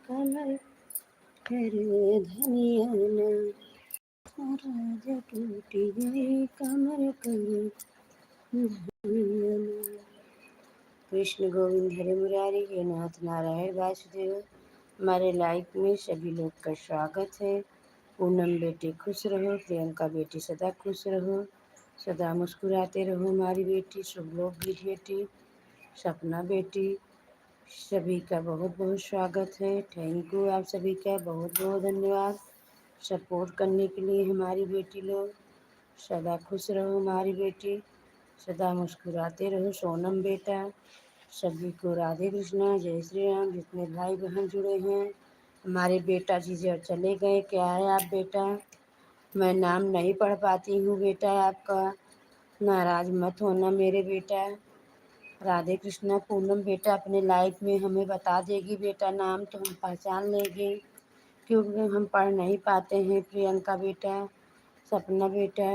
कमर कर धनियाना, राजा टूटी गई कमर कर धनियाना। कृष्ण गोविंद हरे मुरारी, हे नाथ नारायण वासुदेव। हमारे लाइफ में सभी लोग का स्वागत है। पूनम बेटी खुश रहो, प्रियंका बेटी सदा खुश रहो, सदा मुस्कुराते रहो हमारी बेटी, शुभ लोक गीत बेटी, सपना बेटी, सभी का बहुत बहुत स्वागत है। थैंक यू आप सभी का बहुत बहुत धन्यवाद सपोर्ट करने के लिए हमारी बेटी लोग। सदा खुश रहो हमारी बेटी, सदा मुस्कुराते रहो सोनम बेटा। सभी को राधे कृष्णा, जय श्री राम। जितने भाई बहन जुड़े हैं, हमारे बेटा जी जो चले गए, क्या है आप बेटा? मैं नाम नहीं पढ़ पाती हूँ बेटा आपका, नाराज मत होना मेरे बेटा। राधे कृष्णा। पूनम बेटा अपने लाइफ में हमें बता देगी बेटा नाम, तो हम पहचान लेंगे, क्योंकि हम पढ़ नहीं पाते हैं। प्रियंका बेटा, सपना बेटा,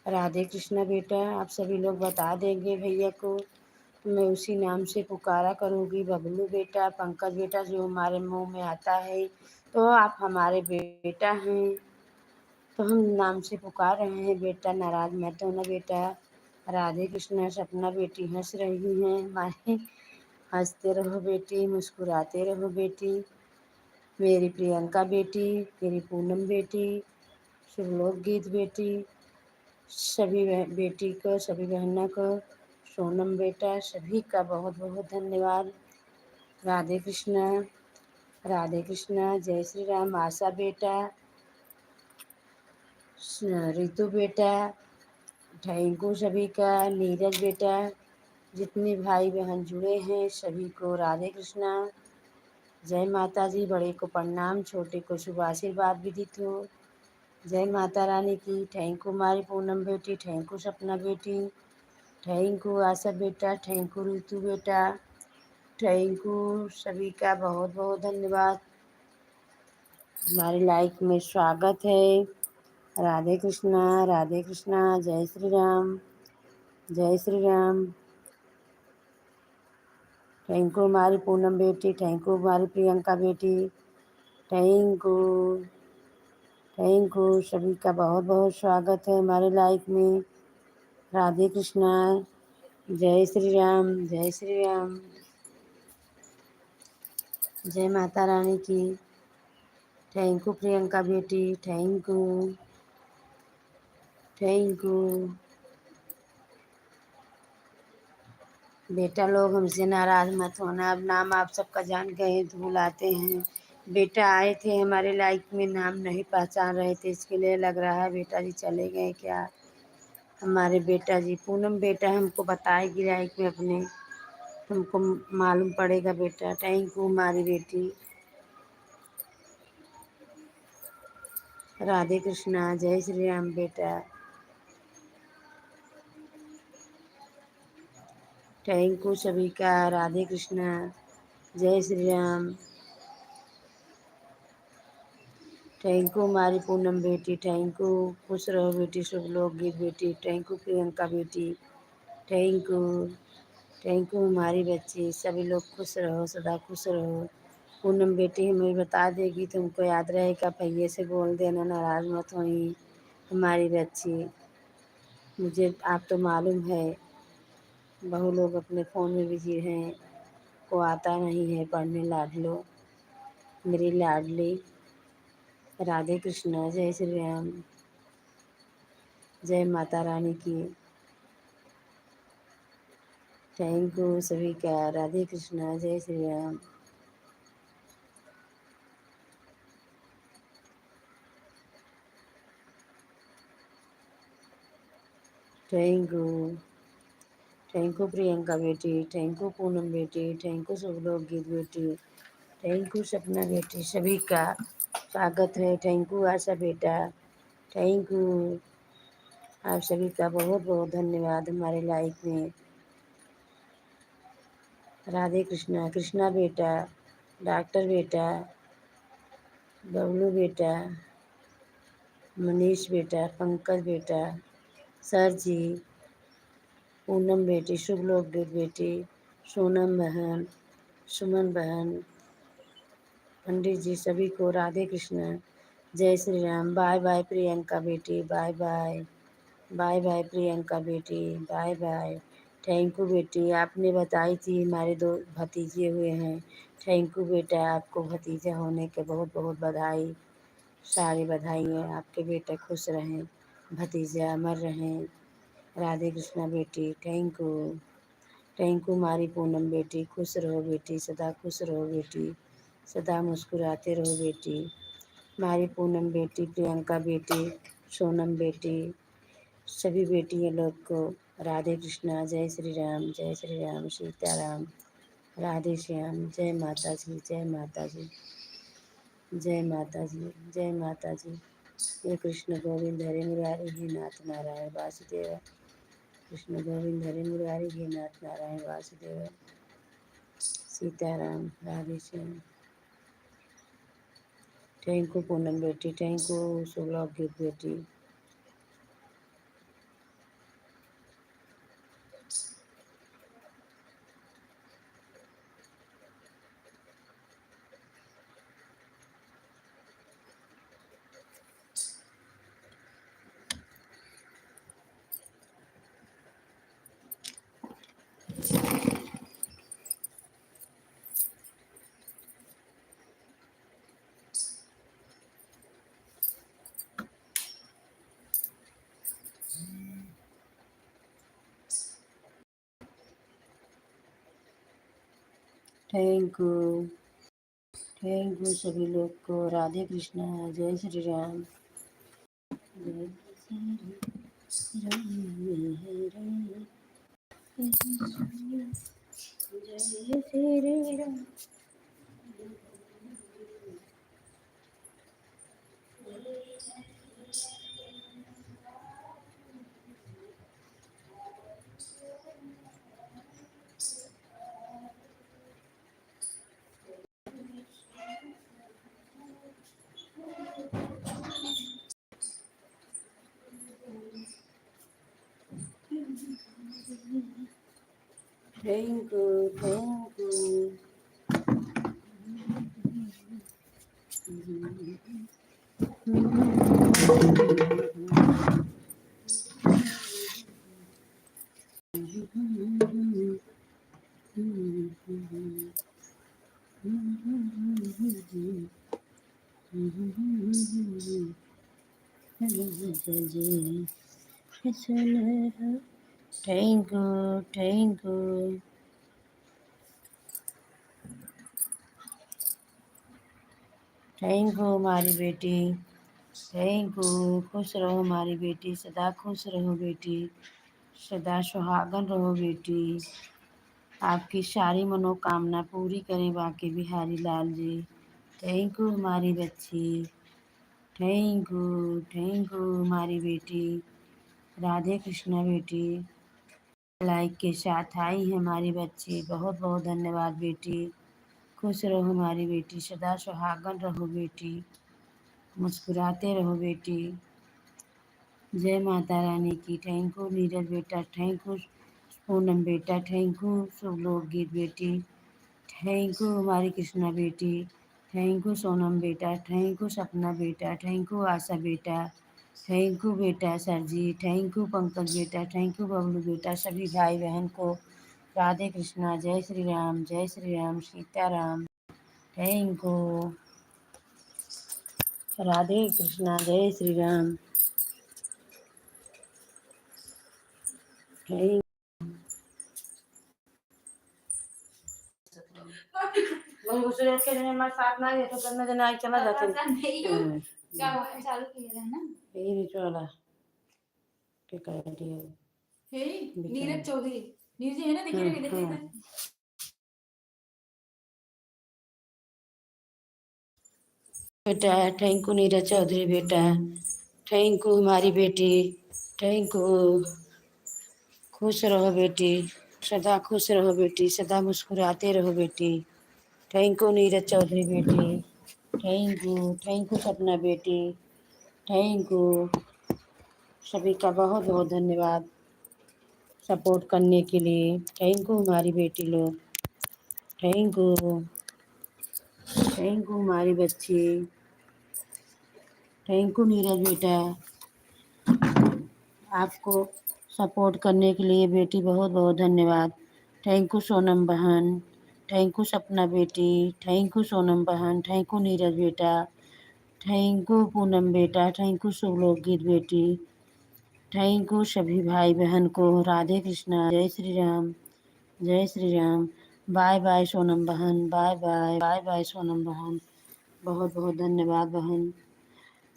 राधे कृष्णा बेटा, आप सभी लोग बता देंगे भैया को, तो मैं उसी नाम से पुकारा करूँगी। बबलू बेटा, पंकज बेटा, जो हमारे मुंह में आता है तो आप हमारे बेटा हैं, तो हम नाम से पुकार रहे हैं बेटा, नाराज मत होना बेटा। राधे कृष्णा। सपना बेटी हंस रही हैं हमारे, हंसते रहो बेटी, मुस्कुराते रहो बेटी। मेरी प्रियंका बेटी, मेरी पूनम बेटी, शुभ लोक गीत बेटी, सभी बेटी को, सभी बहनों को सोनम बेटा, सभी का बहुत बहुत धन्यवाद। राधे कृष्णा, राधे कृष्णा, जय श्री राम। आशा बेटा, रितु बेटा, थैंक यू सभी का। नीरज बेटा, जितने भाई बहन जुड़े हैं सभी को राधे कृष्णा, जय माता जी। बड़े को प्रणाम, छोटे को शुभ आशीर्वाद विदित हो। जय माता रानी की। थैंक यू हमारी पूनम बेटी, थैंक यू सपना बेटी, थैंक यू आशा बेटा, थैंक यू रितु बेटा, थैंक यू सभी का बहुत बहुत धन्यवाद। हमारे लाइक में स्वागत है। राधे कृष्णा, राधे कृष्णा, जय श्री राम, जय श्री राम। थैंक यू हमारी पूनम बेटी, थैंक यू हमारी प्रियंका बेटी, थैंक यू, थैंक यू सभी का बहुत बहुत स्वागत है हमारे लाइफ में। राधे कृष्णा, जय श्री राम, जय श्री राम, जय माता रानी की। थैंक यू प्रियंका बेटी, थैंक यू, थैंक यू। बेटा लोग हमसे नाराज़ मत होना, अब नाम आप सबका जान गए तो बुलाते हैं। बेटा आए थे हमारे लाइफ में, नाम नहीं पहचान रहे थे, इसके लिए लग रहा है बेटा जी चले गए क्या। हमारे बेटा जी पूनम बेटा हमको बताएगी लाइफ में अपने, तुमको मालूम पड़ेगा बेटा। थैंक यू हमारी बेटी। राधे कृष्णा, जय श्री राम बेटा, थैंक यू सभी का। राधे कृष्णा, जय श्री राम, थैंक यू हमारी पूनम बेटी, थैंक यू। खुश रहो बेटी, शुभ लोग गीत बेटी, थैंक यू प्रियंका बेटी, थैंक यू, थैंक यू हमारी बच्ची। सभी लोग खुश रहो, सदा खुश रहो। पूनम बेटी हमें बता देगी, तुमको याद रहेगा, पहिए से बोल देना, नाराज़ मत होई हमारी बच्ची। मुझे आप तो मालूम है बहु लोग अपने फ़ोन में बिजी हैं, को आता नहीं है पढ़ने। लाडलो मेरी लाडली, राधे कृष्णा, जय श्री राम, जय माता रानी की। थैंक यू सभी का। राधे कृष्णा, जय Shri Ram, thank you, thank you Priyanka बेटी, थैंक यू पूनम बेटी, थैंक यू सब लोग गीत बेटी, थैंक यू सपना बेटी। सभी का स्वागत है। थैंक यू आशा बेटा, थैंक यू। आप सभी का बहुत बहुत धन्यवाद हमारे लाइफ में। राधे कृष्णा, कृष्णा बेटा, डॉक्टर बेटा, बबलू बेटा, मनीष बेटा, पंकज बेटा, सर जी, पूनम बेटी, शुभ लोकगीत बेटी, सोनम बहन, सुमन बहन, पंडित जी, सभी को राधे कृष्णा, जय श्री राम। बाय बाय प्रियंका बेटी, bye bye, bye bye Priyanka बेटी, बाय बाय। थैंक यू बेटी, आपने बताई थी हमारे दो भतीजे हुए हैं। थैंक यू बेटा, आपको भतीजा होने के बहुत बहुत बधाई, सारी बधाइयाँ। आपके बेटे खुश रहें, भतीजा अमर रहें। राधे कृष्णा बेटी, थैंक यू, थैंक यू हमारी पूनम बेटी। खुश रहो बेटी, सदा खुश रहो बेटी, सदा मुस्कुराते रहो बेटी। हमारी पूनम बेटी, प्रियंका बेटी, सोनम बेटी, सभी बेटियों लोग को राधे कृष्णा, जय श्री राम, जय श्री राम, सीताराम, राधे श्याम। जय माता जी, जय माता जी, जय माता जी, जय माता जी। ये कृष्ण गोविंद हरे मुरारी, हे नाथ नारायण वासुदेव। कृष्ण गोविंद हरे मुरारी, हे नाथ नारायण वासुदेव। सीताराम, राधे श्याम। थैंक यू पूनम बेटी, थैंक यू सुलभ गीत बेटी। थैंक यू सभी लोग को। राधे कृष्णा, जय श्री राम, जय श्री राम, जय Shri Ram. Thank you. Thank you. Thank you हमारी बेटी, थैंक यू। खुश रहो हमारी बेटी, सदा खुश रहो बेटी, सदा सुहागन रहो बेटी। आपकी सारी मनोकामना पूरी करें बाकी बिहारी लाल जी। थैंक यू हमारी बच्ची, थैंक यू हमारी बेटी। राधे कृष्णा बेटी, लाइक के साथ आई है हमारी बच्ची, बहुत बहुत धन्यवाद बेटी। खुश रहो हमारी बेटी, सदा सुहागन रहो बेटी, मुस्कुराते रहो बेटी। जय माता रानी की। थैंक यू नीरज बेटा, थैंक यू पूनम बेटा, थैंक यू शुभ लोकगीत बेटी, थैंक यू हमारी कृष्णा बेटी, थैंक यू सोनम बेटा, थैंक यू सपना बेटा, थैंक यू आशा बेटा, थैंक यू बेटा sir ji, thank you Pankaj बेटा, थैंक यू बबलू बेटा। सभी भाई बहन को राधे कृष्णा, जय श्री राम, सीताराम। Thank you. राधे कृष्णा, जय श्री राम। थैंक साथ ना तो करना जना चला जाते यही चला के कर दिया नीरज चौधरी, नीरज है ना, देखिए बेटा। थैंक यू नीरज चौधरी बेटा, थैंक यू हमारी बेटी, थैंक यू। खुश रहो बेटी, सदा खुश रहो बेटी, सदा मुस्कुराते रहो बेटी। थैंक यू नीरज चौधरी बेटी, थैंक यू सपना बेटी, थैंक यू। सभी का बहुत बहुत धन्यवाद सपोर्ट करने के लिए। थैंक यू हमारी बेटी लोग, थैंक यू, थैंक यू हमारी बच्ची, थैंक यू नीरज बेटा। आपको सपोर्ट करने के लिए बेटी बहुत बहुत धन्यवाद। थैंक यू सोनम बहन, थैंक यू सपना बेटी, थैंक यू सोनम बहन, थैंक यू नीरज बेटा, थैंक यू पूनम बेटा, थैंक यू शुभ लोकगीत बेटी, थैंक यू सभी भाई बहन को। राधे कृष्णा, जय श्री राम, जय श्री राम। बाय बाय सोनम बहन, bye bye, bye bye Sonam बहन। बहुत बहुत धन्यवाद बहन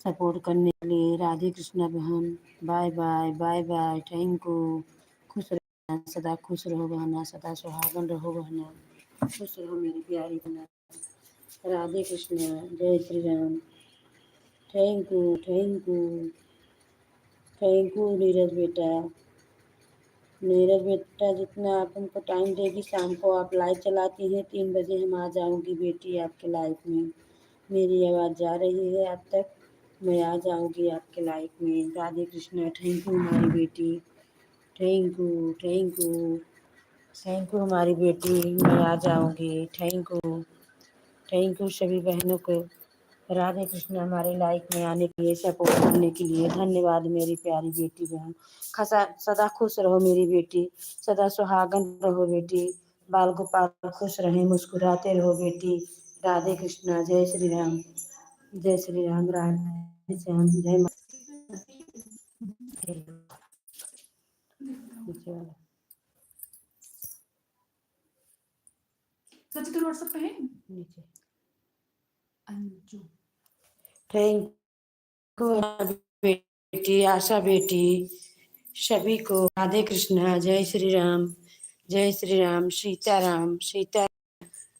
सपोर्ट करने के लिए। राधे कृष्णा बहन, bye bye, bye bye, thank you. खुश रहना, सदा खुश रहो बहना, सदा सुहागन रहो बहना, खुश रहो मेरी प्यारी बहना। राधे कृष्णा, जय Shri Ram. Thank you, thank you, thank you Neeraj बेटा। नीरज बेटा जितना आप हमको टाइम देगी, शाम को आप लाइव चलाती हैं 3 बजे, हम आ जाऊँगी बेटी आपके लाइव में। मेरी आवाज़ जा रही है अब तक, मैं आ जाऊँगी आपके लाइफ में। राधे कृष्णा, थैंक यू हमारी बेटी, thank you, thank you, thank you हमारी बेटी, मैं आ जाऊँगी। थैंक यू सभी बहनों को। राधे कृष्णा हमारे लाइफ में आने के लिए, सपोर्ट करने के लिए धन्यवाद मेरी प्यारी बेटी बहन। खसा सदा खुश रहो मेरी बेटी, सदा सुहागन रहो बेटी, बाल गोपाल खुश रहें, मुस्कुराते रहो बेटी। राधे कृष्णा, जय श्री राम, जय श्री राम, राधे श्याम, जय माता। सच्ची तो व्हाट्सएप पे है नीचे अंजू थैंक यू बेटी, आशा बेटी, सभी को राधे कृष्णा, जय श्री राम, जय श्री राम, सीताराम, सीता,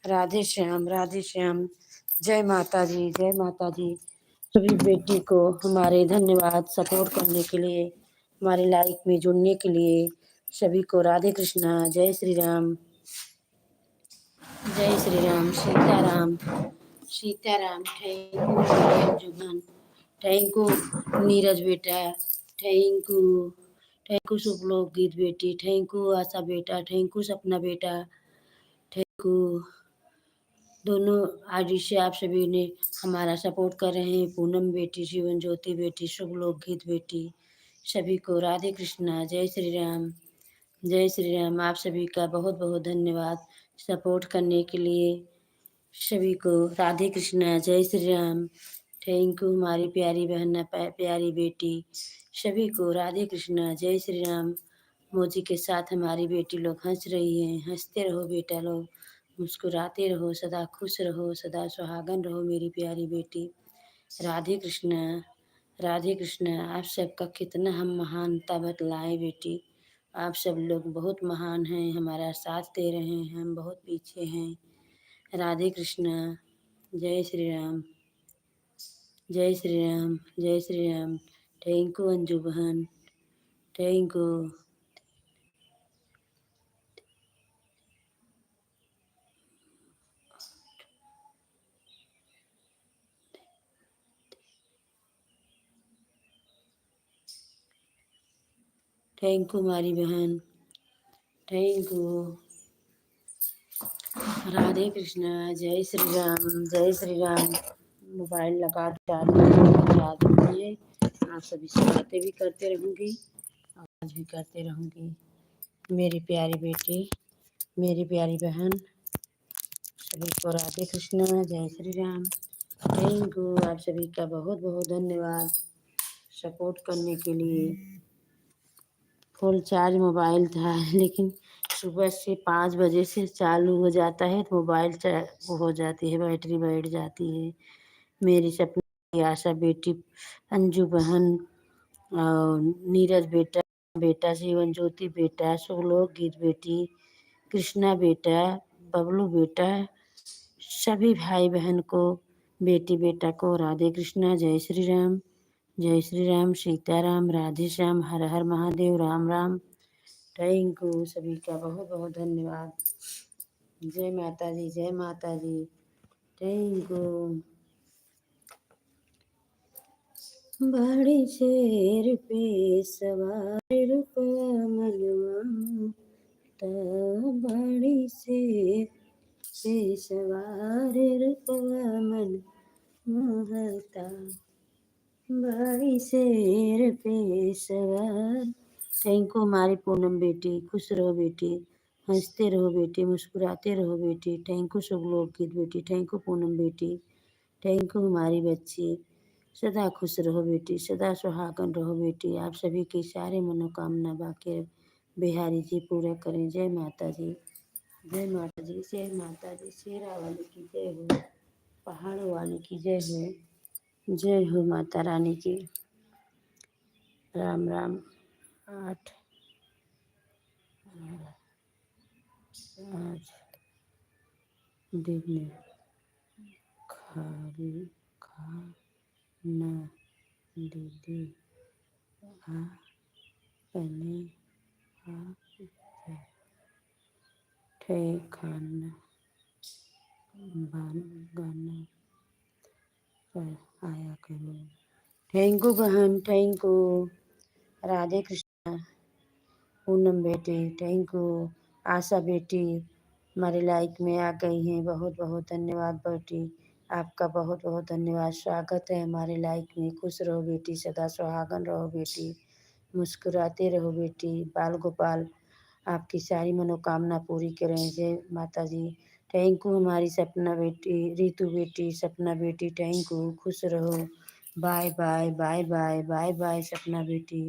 राधे श्याम, जय माता जी, जय माता जी। सभी बेटी को हमारे धन्यवाद सपोर्ट करने के लिए, हमारे लाइफ में जुड़ने के लिए। सभी को राधे कृष्णा, जय श्री राम, जय श्री राम, सीताराम, सीताराम। थैंक यू जुबान, थैंक यू नीरज बेटा, थैंक यू शुभलोक गीत बेटी, थैंक यू आशा बेटा, थैंक यू सपना बेटा, थैंक यू दोनों आदि से आप सभी ने हमारा सपोर्ट कर रहे हैं। पूनम बेटी, जीवन ज्योति बेटी, शुभलोक गीत बेटी, सभी को राधे कृष्णा, जय श्री राम, जय श्री राम। आप सभी का बहुत बहुत धन्यवाद सपोर्ट करने के लिए। सभी को राधे कृष्णा, जय श्री राम, थैंक यू हमारी प्यारी बहन, प्यारी बेटी, सभी को राधे कृष्णा, जय श्री राम। मौजी के साथ हमारी बेटी लोग हंस रही हैं, हंसते रहो बेटा लोग, मुस्कुराते रहो, सदा खुश रहो, सदा सुहागन रहो मेरी प्यारी बेटी। राधे कृष्णा, राधे कृष्णा। आप सबका कितना हम महानता बतलाएं बेटी, आप सब लोग बहुत महान हैं, हमारा साथ दे रहे हैं, हम बहुत पीछे हैं। राधे कृष्णा, जय श्री राम, जय श्री राम, जय श्री राम। थैंक यू अंजू बहन, थैंक यू। थैंक यू हमारी बहन, थैंक यू। राधे कृष्णा, जय श्री राम, जय श्री राम। मोबाइल लगा दीजिए, आप सभी से बातें भी करते रहूँगी, आज भी करते रहूँगी। मेरी प्यारी बेटी, मेरी प्यारी बहन, सभी को राधे कृष्णा, जय श्री राम, थैंक यू। आप सभी का बहुत बहुत धन्यवाद सपोर्ट करने के लिए। फुल चार्ज मोबाइल था, लेकिन सुबह से 5 बजे से चालू हो जाता है तो मोबाइल वो हो जाती है, बैटरी बैठ जाती है। मेरी सपनी आशा बेटी, अंजू बहन, और नीरज बेटा, बेटा जीवन ज्योति बेटा, सुलोक गीत बेटी, कृष्णा बेटा, बबलू बेटा, सभी भाई बहन को, बेटी बेटा को राधे कृष्णा, जय श्री राम, जय श्री राम, सीताराम, राधे श्याम, हर हर महादेव, राम राम। थैंक यू, सभी का बहुत बहुत धन्यवाद। जय माता जी, जय माता जी, थैंक यू। बड़ी शेर पे सवार रुपया मनवा, बड़ी शेर पे सवार रुपया मन मोहता, बड़ी शेर पे सवार। थैंक यू हमारी पूनम बेटी, खुश रहो बेटी, हंसते रहो बेटी, मुस्कुराते रहो बेटी, थैंक यू शुभलोक गीत बेटी, थैंक यू पूनम बेटी, थैंक यू हमारी बच्ची, सदा खुश रहो बेटी, सदा सुहागन रहो बेटी। आप सभी की सारे मनोकामना बाकी बिहारी जी पूरा करें। जय माता जी, जय माता जी, जय माता जी। शेरा वाली की जय हो, पहाड़ों वाली की जय हो, जय हो माता रानी की। राम राम। 8 आज दिन में खाली खाना दीदी अपने आप खाना गाना पर आया करो। थैंक यू बहन, थैंक यू। राधे कृष्णा, पूनम बेटी, थैंक यू। आशा बेटी हमारी लाइफ में आ गई हैं, बहुत बहुत धन्यवाद बेटी, आपका बहुत बहुत धन्यवाद। स्वागत है हमारे लाइफ में, खुश रहो बेटी, सदा सुहागन रहो बेटी, मुस्कुराते रहो बेटी। बाल गोपाल आपकी सारी मनोकामना पूरी करें। जय माता जी। थैंक यू हमारी सपना बेटी, रितु बेटी, सपना बेटी, थैंक यू। खुश रहो, bye bye bye bye bye bye Sapna बेटी,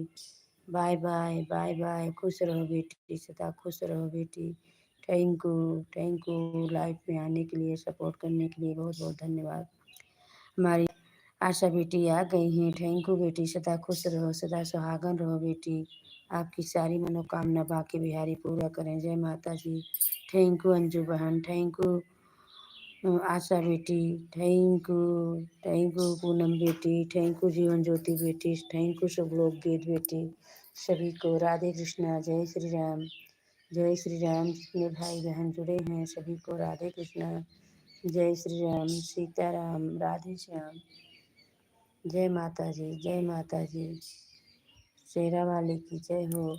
बाय बाय बाय बाय। खुश रहो बेटी, सदा खुश रहो बेटी, थैंक यू लाइव में आने के लिए, सपोर्ट करने के लिए बहुत बहुत धन्यवाद। हमारी आशा बेटी आ गई हैं। थैंक यू बेटी, सदा खुश रहो, सदा सुहागन रहो बेटी। आपकी सारी मनोकामना बाके बिहारी पूरा करें। जय माता जी। थैंक यू अंजू बहन, थैंक यू आशा बेटी, थैंक यू पूनम बेटी, थैंक यू जीवन ज्योति बेटी, थैंक यू सब लोग गीत बेटी, सभी को राधे कृष्णा, जय श्री राम, जय श्री राम। जितने भाई बहन जुड़े हैं सभी को राधे कृष्णा, जय श्री राम, सीताराम, राधे श्याम, जय माता जी, जय माता जी। शेरा वाले की जय हो,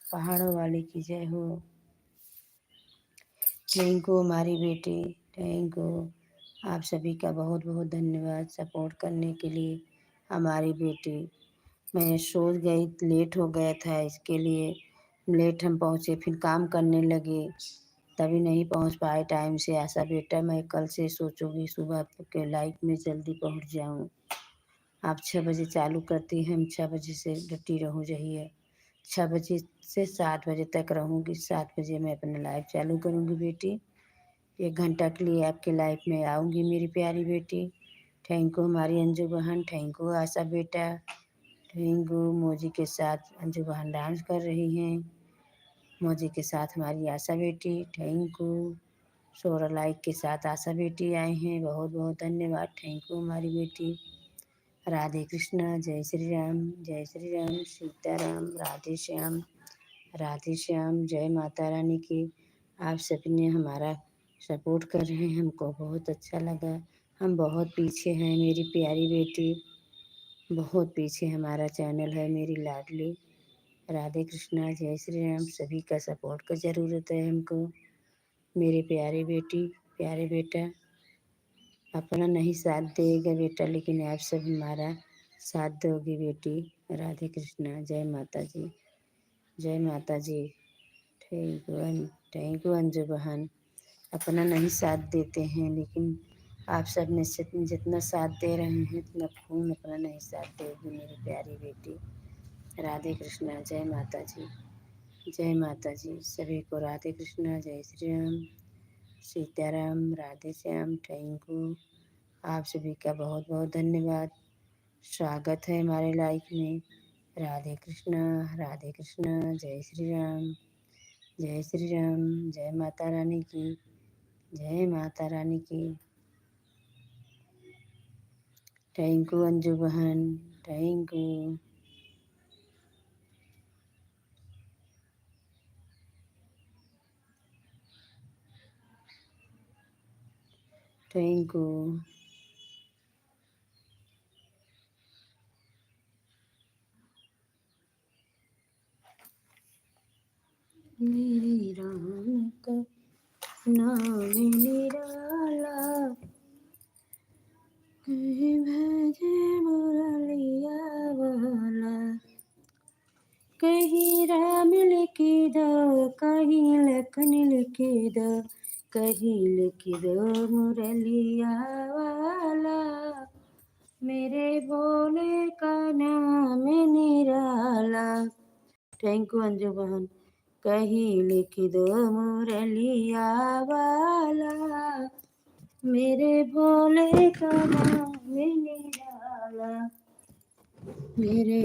पहाड़ों वाले की जय हो। थैंक यू हमारी बेटी, थैंक यू। आप सभी का बहुत बहुत धन्यवाद सपोर्ट करने के लिए। हमारी बेटी, मैं सो गई, लेट हो गया था इसके लिए लेट हम पहुँचे, फिर काम करने लगे तभी नहीं पहुँच पाए टाइम से। आशा बेटा मैं कल से सोचूंगी सुबह के लाइफ में जल्दी पहुँच जाऊँ। आप 6 बजे चालू करती हैं, हम 6 बजे से डटी रहूँ रहिए। 6 बजे से 7 बजे तक रहूँगी। 7 बजे मैं अपना लाइव चालू करूँगी बेटी। 1 घंटा के लिए आपके लाइफ में आऊँगी मेरी प्यारी बेटी। थैंक यू हमारी अंजू बहन, थैंक यू आशा बेटा, थैंक यू। मौजी के साथ अंजू बहन डांस कर रही हैं, मौजी के साथ हमारी आशा बेटी, थैंक यू। 16 लाइक के साथ आशा बेटी आए हैं, बहुत बहुत धन्यवाद, थैंक यू हमारी बेटी। राधे कृष्णा, जय श्री राम, जय श्री राम, सीताराम, राधे श्याम, राधे श्याम, जय माता रानी की। आप सबने हमारा सपोर्ट कर रहे हैं, हमको बहुत अच्छा लगा। हम बहुत पीछे हैं मेरी प्यारी बेटी, बहुत पीछे हमारा चैनल है मेरी लाडली। राधे कृष्णा, जय श्री राम। सभी का सपोर्ट का ज़रूरत है हमको मेरे प्यारे बेटी, प्यारे बेटा। अपना नहीं साथ देगा बेटा, लेकिन आप सब हमारा साथ दोगी बेटी। राधे कृष्णा, जय माता जी, जय माता जी। थैंक यू अंजू बहन। अपना नहीं साथ देते हैं, लेकिन आप सब ने जितना साथ दे रहे हैं उतना खून अपना नहीं साथ देगी मेरी प्यारी बेटी। राधे कृष्णा, जय माता जी, जय माता जी। सभी को राधे कृष्णा, जय श्री राम, सीताराम, राधे श्याम, थैंक यू। आप सभी का बहुत बहुत धन्यवाद। स्वागत है हमारे लाइफ में। राधे कृष्णा, राधे कृष्णा, जय श्री राम, जय श्री राम, जय माता रानी की, जय माता रानी की। थैंक यू अंजू बहन, थैंक यू। Thank you. मेरे राम का नाम निराला, कहीं भजे मुरलिया वाला। कहीं राम लिखी दो, कहीं लखन लिखी दो, कहीं लिखी दो मुरलिया वाला। मेरे भोले का नाम निराला। थैंक यू अंजू बहन। कहीं लिख दो मुरलिया वाला, मेरे भोले का नाम निराला, मेरे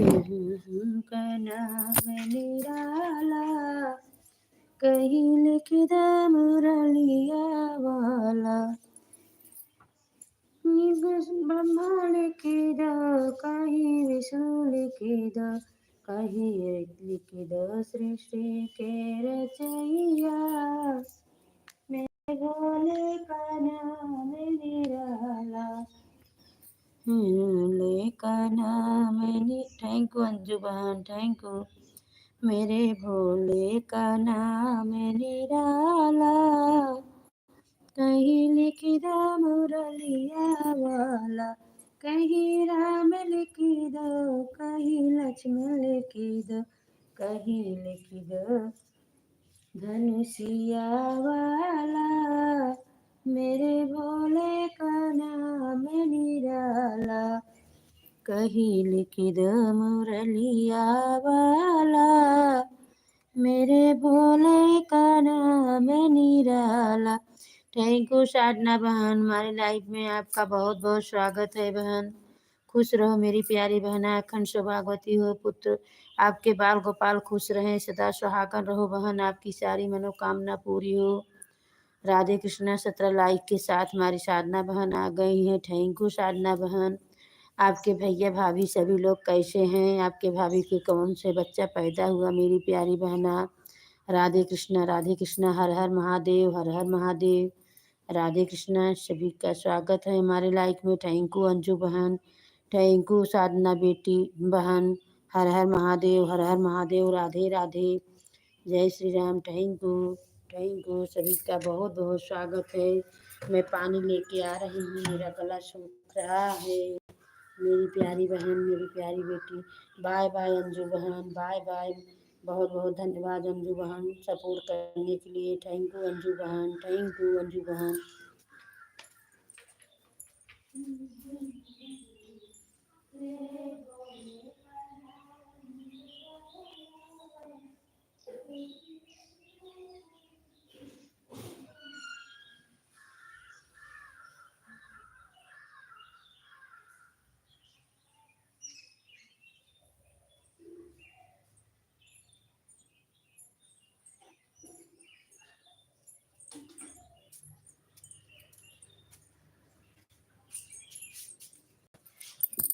का नाम निराला। कहीं लिख दो मुरलिया वाला। ब्रह्मा लिख दो, कहीं विष्णु लिख दो, कहीं लिख दो सृष्टि के रचैया। मेरे भोले का नाम निराला, भोले का नाम थैंक यू अंजू बहन, थैंक यू। मेरे भोले का नाम निराला, कहीं लिख दो मुरलिया वाला। कहीं राम लिख दो, कहीं लक्ष्मण लिख दो, कहीं लिख दो धनुषिया वाला। मेरे भोले का नाम निराला, कहीं लिख दो मुरलिया वाला। मेरे भोले का नाम थैंक यू साधना बहन, हमारी लाइफ में आपका बहुत बहुत स्वागत है बहन। खुश रहो मेरी प्यारी बहना, अखंड सौभाग्यवती हो पुत्र। आपके बाल गोपाल खुश रहें, सदा सुहागन रहो बहन, आपकी सारी मनोकामना पूरी हो। राधे कृष्णा। 17 लाइक के साथ हमारी साधना बहन आ गई हैं। थैंक यू साधना बहन। आपके भैया भाभी सभी लोग कैसे हैं? आपके भाभी के कौन से बच्चा पैदा हुआ मेरी प्यारी बहना? राधे कृष्णा, हर हर महादेव, हर हर महादेव। राधे कृष्णा। सभी का स्वागत है हमारे लाइफ में। थैंक यू अंजू बहन, थैंक यू साधना बेटी बहन। हर हर महादेव, हर हर महादेव। राधे राधे, जय श्री राम। थैंक यू सभी का बहुत बहुत स्वागत है। मैं पानी लेके आ रही हूँ, मेरा गला सूख रहा है। मेरी प्यारी बहन, मेरी प्यारी बेटी। बाय बाय अंजू बहन, बाय बाय। बहुत बहुत धन्यवाद अंजू बहन सपोर्ट करने के लिए। थैंक यू अंजू बहन, थैंक यू अंजू बहन।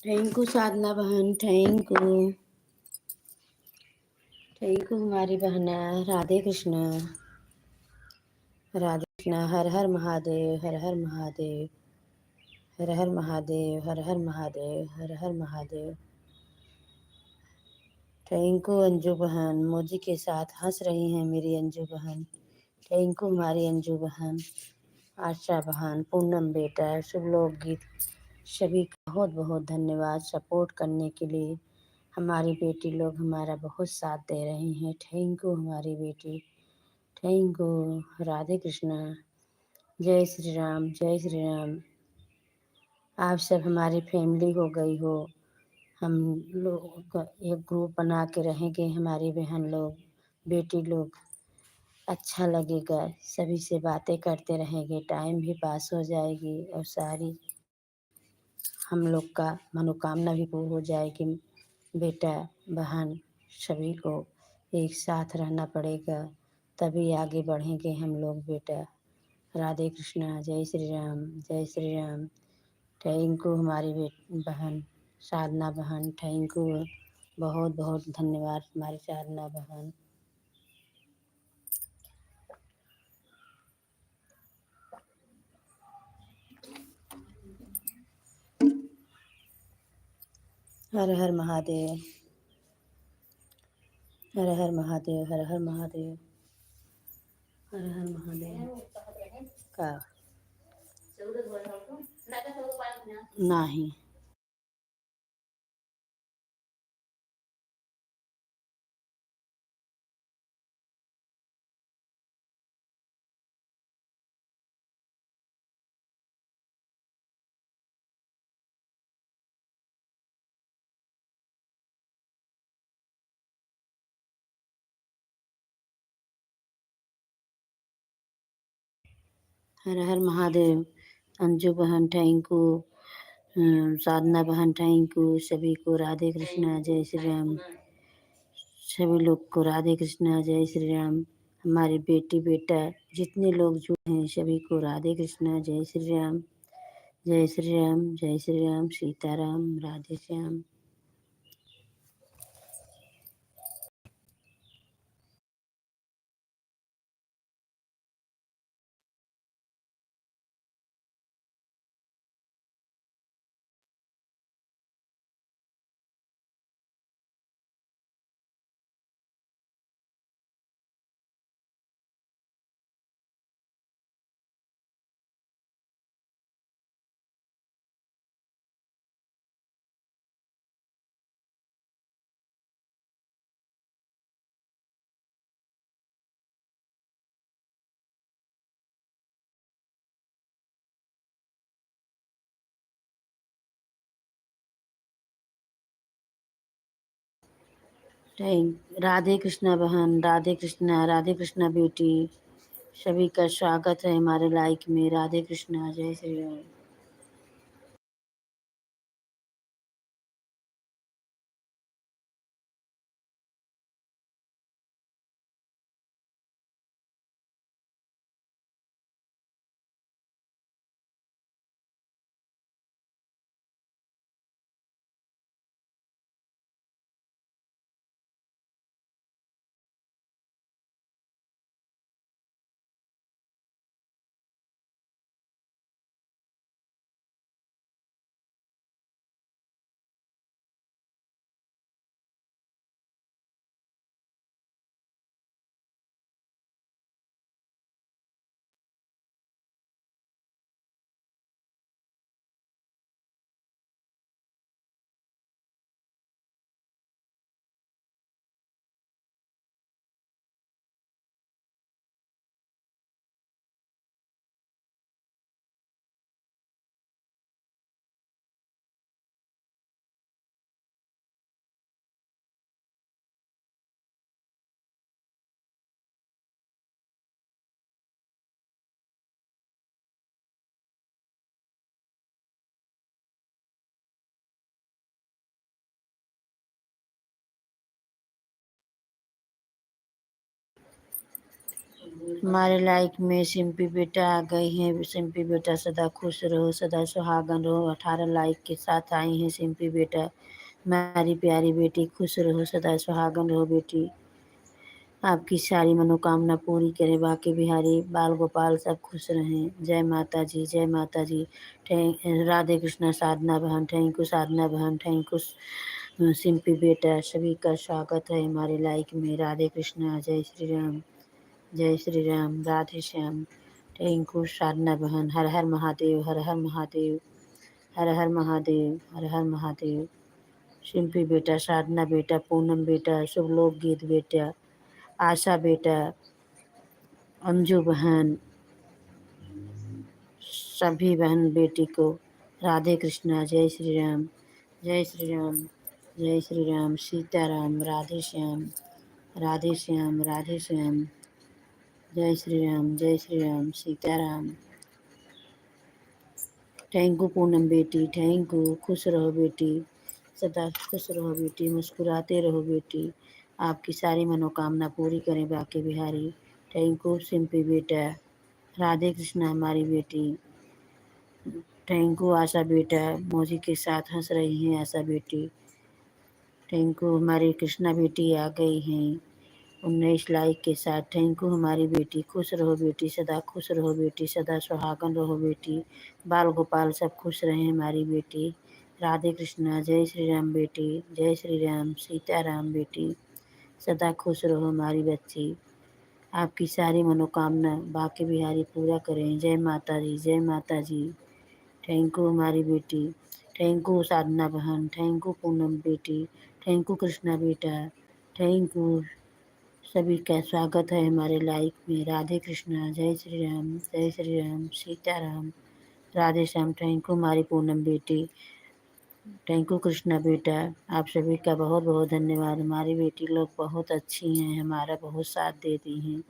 थैंक यू साधना बहन, थैंक यू, थैंक यू हमारी बहना। राधे कृष्णा, राधे कृष्णा। हर हर महादेव, हर हर महादेव, हर हर महादेव, हर हर महादेव, हर हर महादेव। थैंक यू अंजू बहन, मोजी के साथ हंस रही हैं मेरी अंजू बहन। थैंक यू हमारी अंजू बहन, आशा बहन, पूनम बेटा, शुभ लोकगीत। सभी का बहुत बहुत धन्यवाद सपोर्ट करने के लिए। हमारी बेटी लोग हमारा बहुत साथ दे रही हैं। थैंक यू हमारी बेटी, थैंक यू। राधे कृष्णा, जय श्री राम, जय श्री राम। आप सब हमारी फैमिली हो गई हो। हम लोग एक ग्रुप बना के रहेंगे, हमारी बहन लोग, बेटी लोग। अच्छा लगेगा, सभी से बातें करते रहेंगे, टाइम भी पास हो जाएगी और सारी हम लोग का मनोकामना भी पूर्ण हो जाएगी। बेटा बहन सभी को एक साथ रहना पड़ेगा, तभी आगे बढ़ेंगे हम लोग बेटा। राधे कृष्णा, जय श्री राम, जय श्री राम। थैंक यू हमारी बहन साधना बहन, थैंक यू। बहुत बहुत धन्यवाद हमारी साधना बहन। हर हर महादेव, हर हर महादेव, हर हर महादेव, हर हर महादेव। का नाही। हर हर महादेव। अंजू बहन थैंक यू, साधना बहन थैंक यू। सभी को राधे कृष्णा, जय श्री राम। सभी लोग को राधे कृष्णा, जय श्री राम। हमारी बेटी बेटा जितने लोग जो हैं सभी को राधे कृष्णा, जय श्री राम, जय श्री राम, जय श्री राम। सीताराम, राधे श्याम। थैंक राधे कृष्णा बहन, राधे कृष्णा बेटी। सभी का स्वागत है हमारे लाइक में। राधे कृष्णा, जय श्री राम। हमारे लाइक में सिंपी बेटा आ गई हैं। सिंपी बेटा सदा खुश रहो, सदा सुहागन रहो। 18 लाइक के साथ आई हैं सिंपी बेटा। हमारी प्यारी बेटी खुश रहो, सदा सुहागन रहो बेटी। आपकी सारी मनोकामना पूरी करे बाके बिहारी बाल गोपाल सब खुश रहें। जय माता जी, जय माता जी। राधे कृष्णा साधना बहन, थैंक यू साधना बहन, थैंक यू सिंपी बेटा। सभी का स्वागत है हमारे लाइक में। राधे कृष्णा, जय श्री राम, जय श्री राम, राधे श्याम। थैंक यू साधना बहन। हर हर महादेव, हर हर महादेव, हर हर महादेव, हर हर महादेव। सिंपी बेटा, साधना बेटा, पूनम बेटा, शुभ लोक गीत बेटा, आशा बेटा, अंजू बहन, सभी बहन बेटी को राधे कृष्णा, जय श्री राम, जय श्री राम, जय श्री राम, सीताराम, राधे श्याम, राधे श्याम, राधे श्याम, जय श्री राम, जय श्री राम, सीताराम। थैंक यू पूनम बेटी, थैंक यू। खुश रहो बेटी, सदा खुश रहो बेटी, मुस्कुराते रहो बेटी। आपकी सारी मनोकामना पूरी करें बाके बिहारी। थैंक यू सिंपी बेटा। राधे कृष्णा हमारी बेटी। थैंक यू आशा बेटा, मौजी के साथ हंस रही हैं आशा बेटी। थैंक यू हमारी कृष्णा बेटी आ गई हैं 19 लाइक के साथ। थैंक यू हमारी बेटी। खुश रहो बेटी, सदा खुश रहो बेटी, सदा सुहागन रहो बेटी। बाल गोपाल सब खुश रहें हमारी बेटी। राधे कृष्णा, जय श्री राम बेटी, जय श्री राम, सीताराम बेटी। सदा खुश रहो हमारी बच्ची। आपकी सारी मनोकामना बाके बिहारी पूरा करें। जय माता जी, जय माता जी। थैंक यू हमारी बेटी। थैंक यू साधना बहन, थैंक यू पूनम बेटी, थैंक यू कृष्णा बेटा। थैंक यू सभी का स्वागत है हमारे लाइफ में। राधे कृष्णा, जय श्री राम, जय श्री राम, सीताराम, राधे श्याम। थैंक यू हमारी पूनम बेटी, थैंक यू कृष्णा बेटा। आप सभी का बहुत बहुत धन्यवाद। हमारी बेटी लोग बहुत अच्छी हैं, हमारा बहुत साथ देती हैं,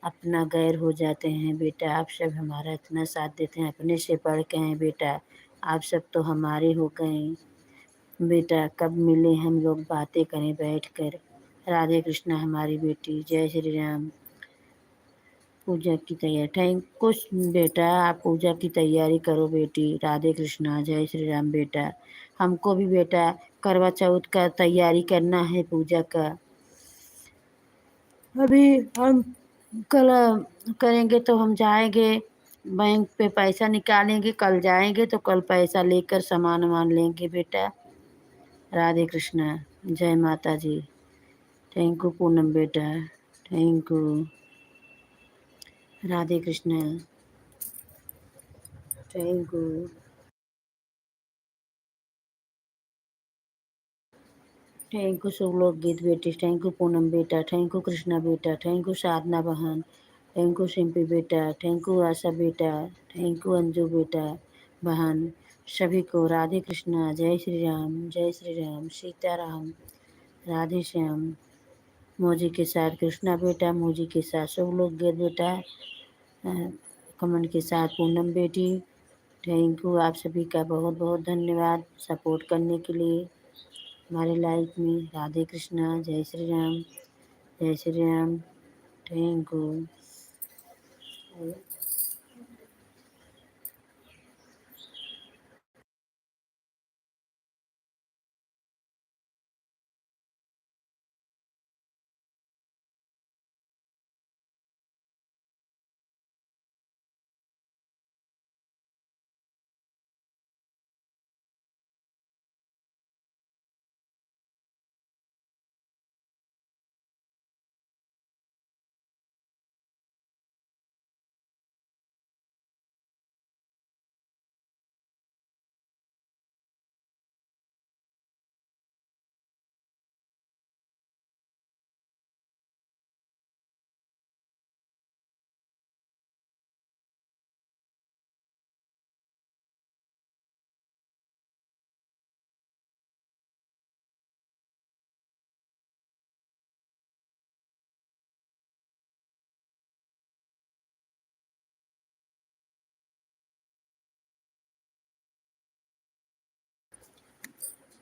अपना गैर हो जाते हैं। बेटा आप सब हमारा इतना साथ देते हैं, अपने से बढ़ के हैं बेटा। आप सब तो हमारे हो गए बेटा। कब मिले हम लोग बातें करें बैठ कर। राधे कृष्णा हमारी बेटी, जय श्री राम। पूजा की तैयारी, थैंक कुछ बेटा आप पूजा की तैयारी करो बेटी। राधे कृष्णा, जय श्री राम बेटा। हमको भी बेटा करवा चौथ का तैयारी करना है पूजा का। अभी हम कल करेंगे तो हम जाएंगे बैंक पे पैसा निकालेंगे। कल जाएंगे तो कल पैसा लेकर सामान वामान लेंगे बेटा। राधे कृष्णा, जय माता जी। थैंक यू पूनम बेटा, thank you. Radhe Krishna, thank you. Thank you सब लोग गीत बेटी, थैंक यू पूनम बेटा, थैंक यू कृष्णा बेटा, थैंक यू साधना बहन, थैंक यू सिंपी बेटा, थैंक यू आशा बेटा, थैंक यू अंजू बेटा बहन। सभी को राधे कृष्णा, जय श्री राम, जय श्री राम, सीताराम, राधे श्याम। मौजी के साथ कृष्णा बेटा, मौजी के साथ सब लोग गीत बेटा। कमेंट के साथ पूनम बेटी, थैंक यू। आप सभी का बहुत बहुत धन्यवाद सपोर्ट करने के लिए हमारे लाइफ में। राधे कृष्णा, जय श्री राम, जय Shri Ram, thank you.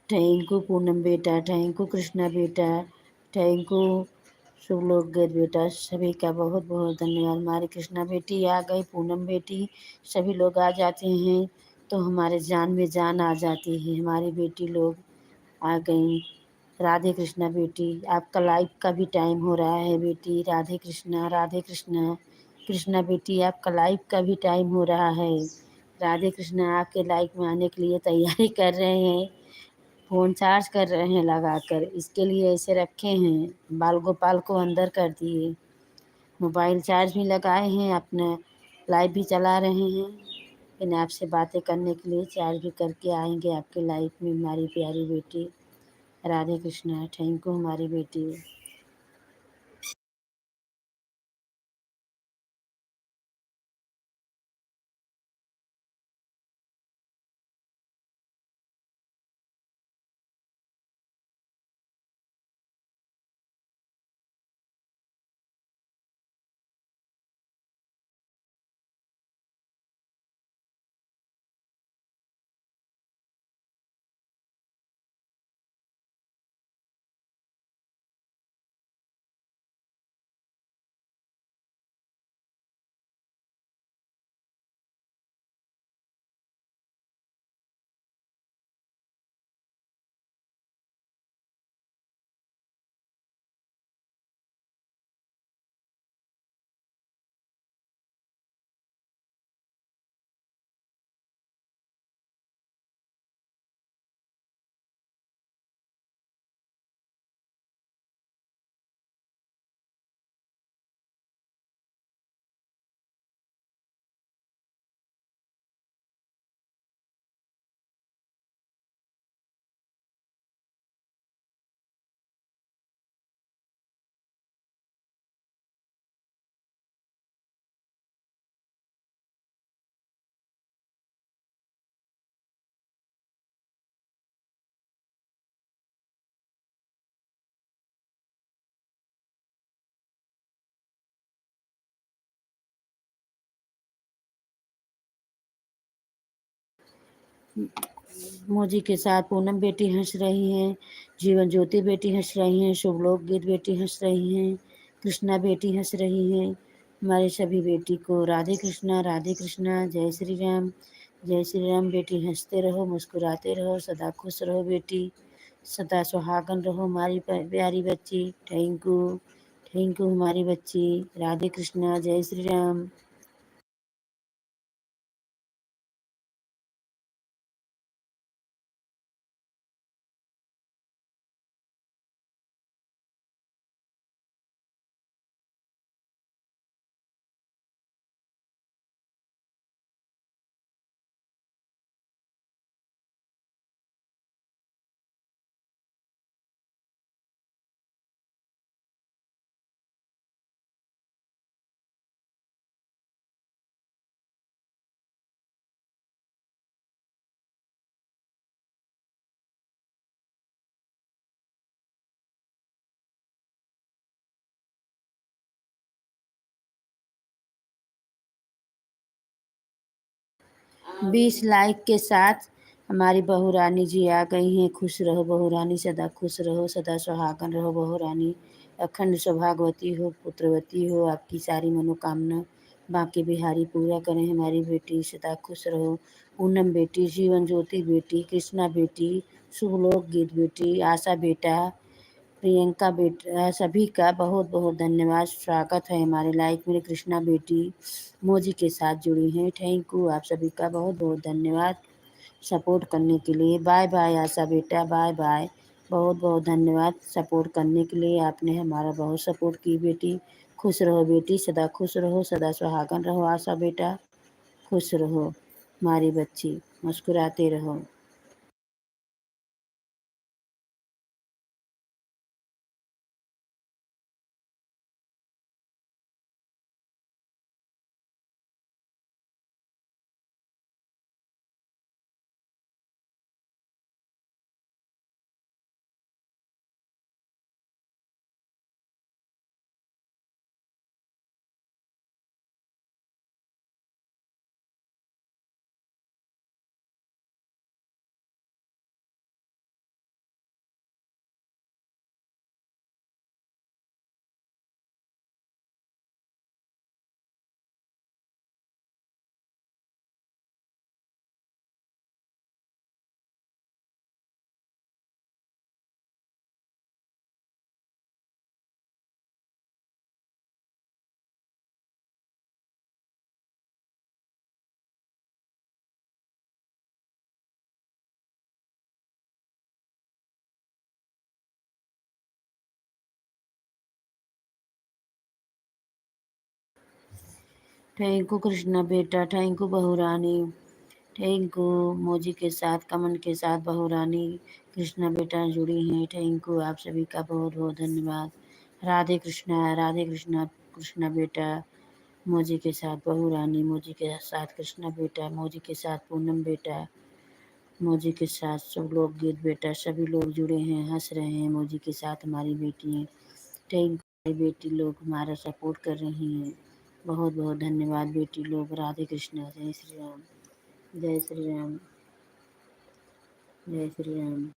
Thank you Poonam बेटा, थैंक यू कृष्णा बेटा, थैंक यू शुभलोक गीत बेटा, सभी का बहुत बहुत धन्यवाद। हमारी कृष्णा बेटी आ गई, पूनम बेटी, सभी लोग आ जाते हैं तो हमारे जान में जान आ जाती है। हमारी बेटी लोग आ गई। राधे कृष्णा बेटी, आपका लाइव का भी टाइम हो रहा है बेटी। राधे कृष्णा, राधे कृष्णा। कृष्णा बेटी, आपका लाइव का भी टाइम हो रहा है। राधे कृष्णा आपके लाइव में आने के लिए तैयारी कर रहे हैं। फ़ोन चार्ज कर रहे हैं लगाकर, इसके लिए ऐसे रखे हैं। बाल गोपाल को अंदर कर दिए। मोबाइल चार्ज भी लगाए हैं, अपना लाइव भी चला रहे हैं। लेकिन आपसे बातें करने के लिए चार्ज भी करके आएंगे आपके लाइव में। हमारी प्यारी बेटी राधे कृष्णा, थैंक यू हमारी बेटी। मोजी के साथ पूनम बेटी हंस रही हैं। जीवन ज्योति बेटी हंस रही हैं। शुभलोक गीत बेटी हंस रही हैं। कृष्णा बेटी हंस रही हैं। हमारे सभी बेटी को राधे कृष्णा, जय श्री राम, जय श्री राम। बेटी हंसते रहो, मुस्कुराते रहो, सदा खुश रहो बेटी, सदा सुहागन रहो हमारी प्यारी बच्ची। थैंक यू हमारी बच्ची। राधे कृष्णा, जय श्री राम। 20 लाइक के साथ हमारी बहू रानी जी आ गई हैं। खुश रहो बहू रानी, सदा खुश रहो, सदा सुहागन रहो बहू रानी, अखंड सौभाग्यवती हो, पुत्रवती हो, आपकी सारी मनोकामना बांके बिहारी पूरा करें। हमारी बेटी सदा खुश रहो। पूनम बेटी, जीवन ज्योति बेटी, कृष्णा बेटी, शुभलोक गीत बेटी, आशा बेटा, प्रियंका बेटा, सभी का बहुत बहुत धन्यवाद। स्वागत है हमारे लाइफ में। कृष्णा बेटी मोजी के साथ जुड़ी हैं। थैंक यू, आप सभी का बहुत बहुत धन्यवाद सपोर्ट करने के लिए। बाय बाय आशा बेटा, बाय बाय। बहुत बहुत धन्यवाद सपोर्ट करने के लिए। आपने हमारा बहुत सपोर्ट की बेटी। खुश रहो बेटी, सदा खुश रहो, सदा सुहागन रहो आशा बेटा। खुश रहो हमारी बच्ची, मुस्कुराते रहो। थैंक यू कृष्णा बेटा, थैंक यू बहू रानी, थैंक यू मोजी के साथ, कमन के साथ बहू रानी, कृष्णा बेटा जुड़ी हैं। थैंक यू, आप सभी का बहुत बहुत धन्यवाद। राधे कृष्णा, राधे कृष्णा, कृष्णा बेटा मोजी के साथ बहू रानी, मोजी के साथ कृष्णा बेटा, मोजी के साथ पूनम बेटा, मोजी के साथ सब लोग गीत बेटा, सभी लोग जुड़े हैं, हंस रहे हैं मोजी के साथ हमारी बेटी। थैंक यू बेटी लोग हमारा सपोर्ट कर रही हैं। बहुत बहुत धन्यवाद बेटी लोग। राधे कृष्णा, जय श्री राम, जय श्री राम, जय श्री राम।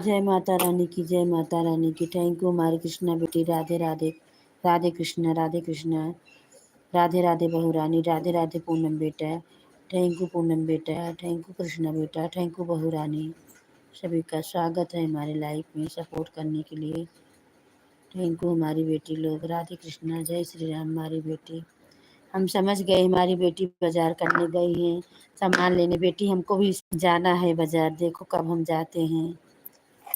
जय माता रानी की, जय माता रानी की। थैंक यू हमारी कृष्णा बेटी। राधे राधे, राधे कृष्णा, राधे कृष्णा, राधे राधे बहू रानी, राधे राधे पूनम बेटा। थैंक यू पूनम बेटा, थैंक यू कृष्णा बेटा, थैंक यू बहू रानी। सभी का स्वागत है हमारे लाइफ में सपोर्ट करने के लिए। थैंक यू हमारी बेटी लोग। राधे कृष्णा, जय श्री राम हमारी बेटी। हम समझ गए हमारी बेटी बाजार करने गई हैं सामान लेने। बेटी हमको भी जाना है बाजार, देखो कब हम जाते हैं,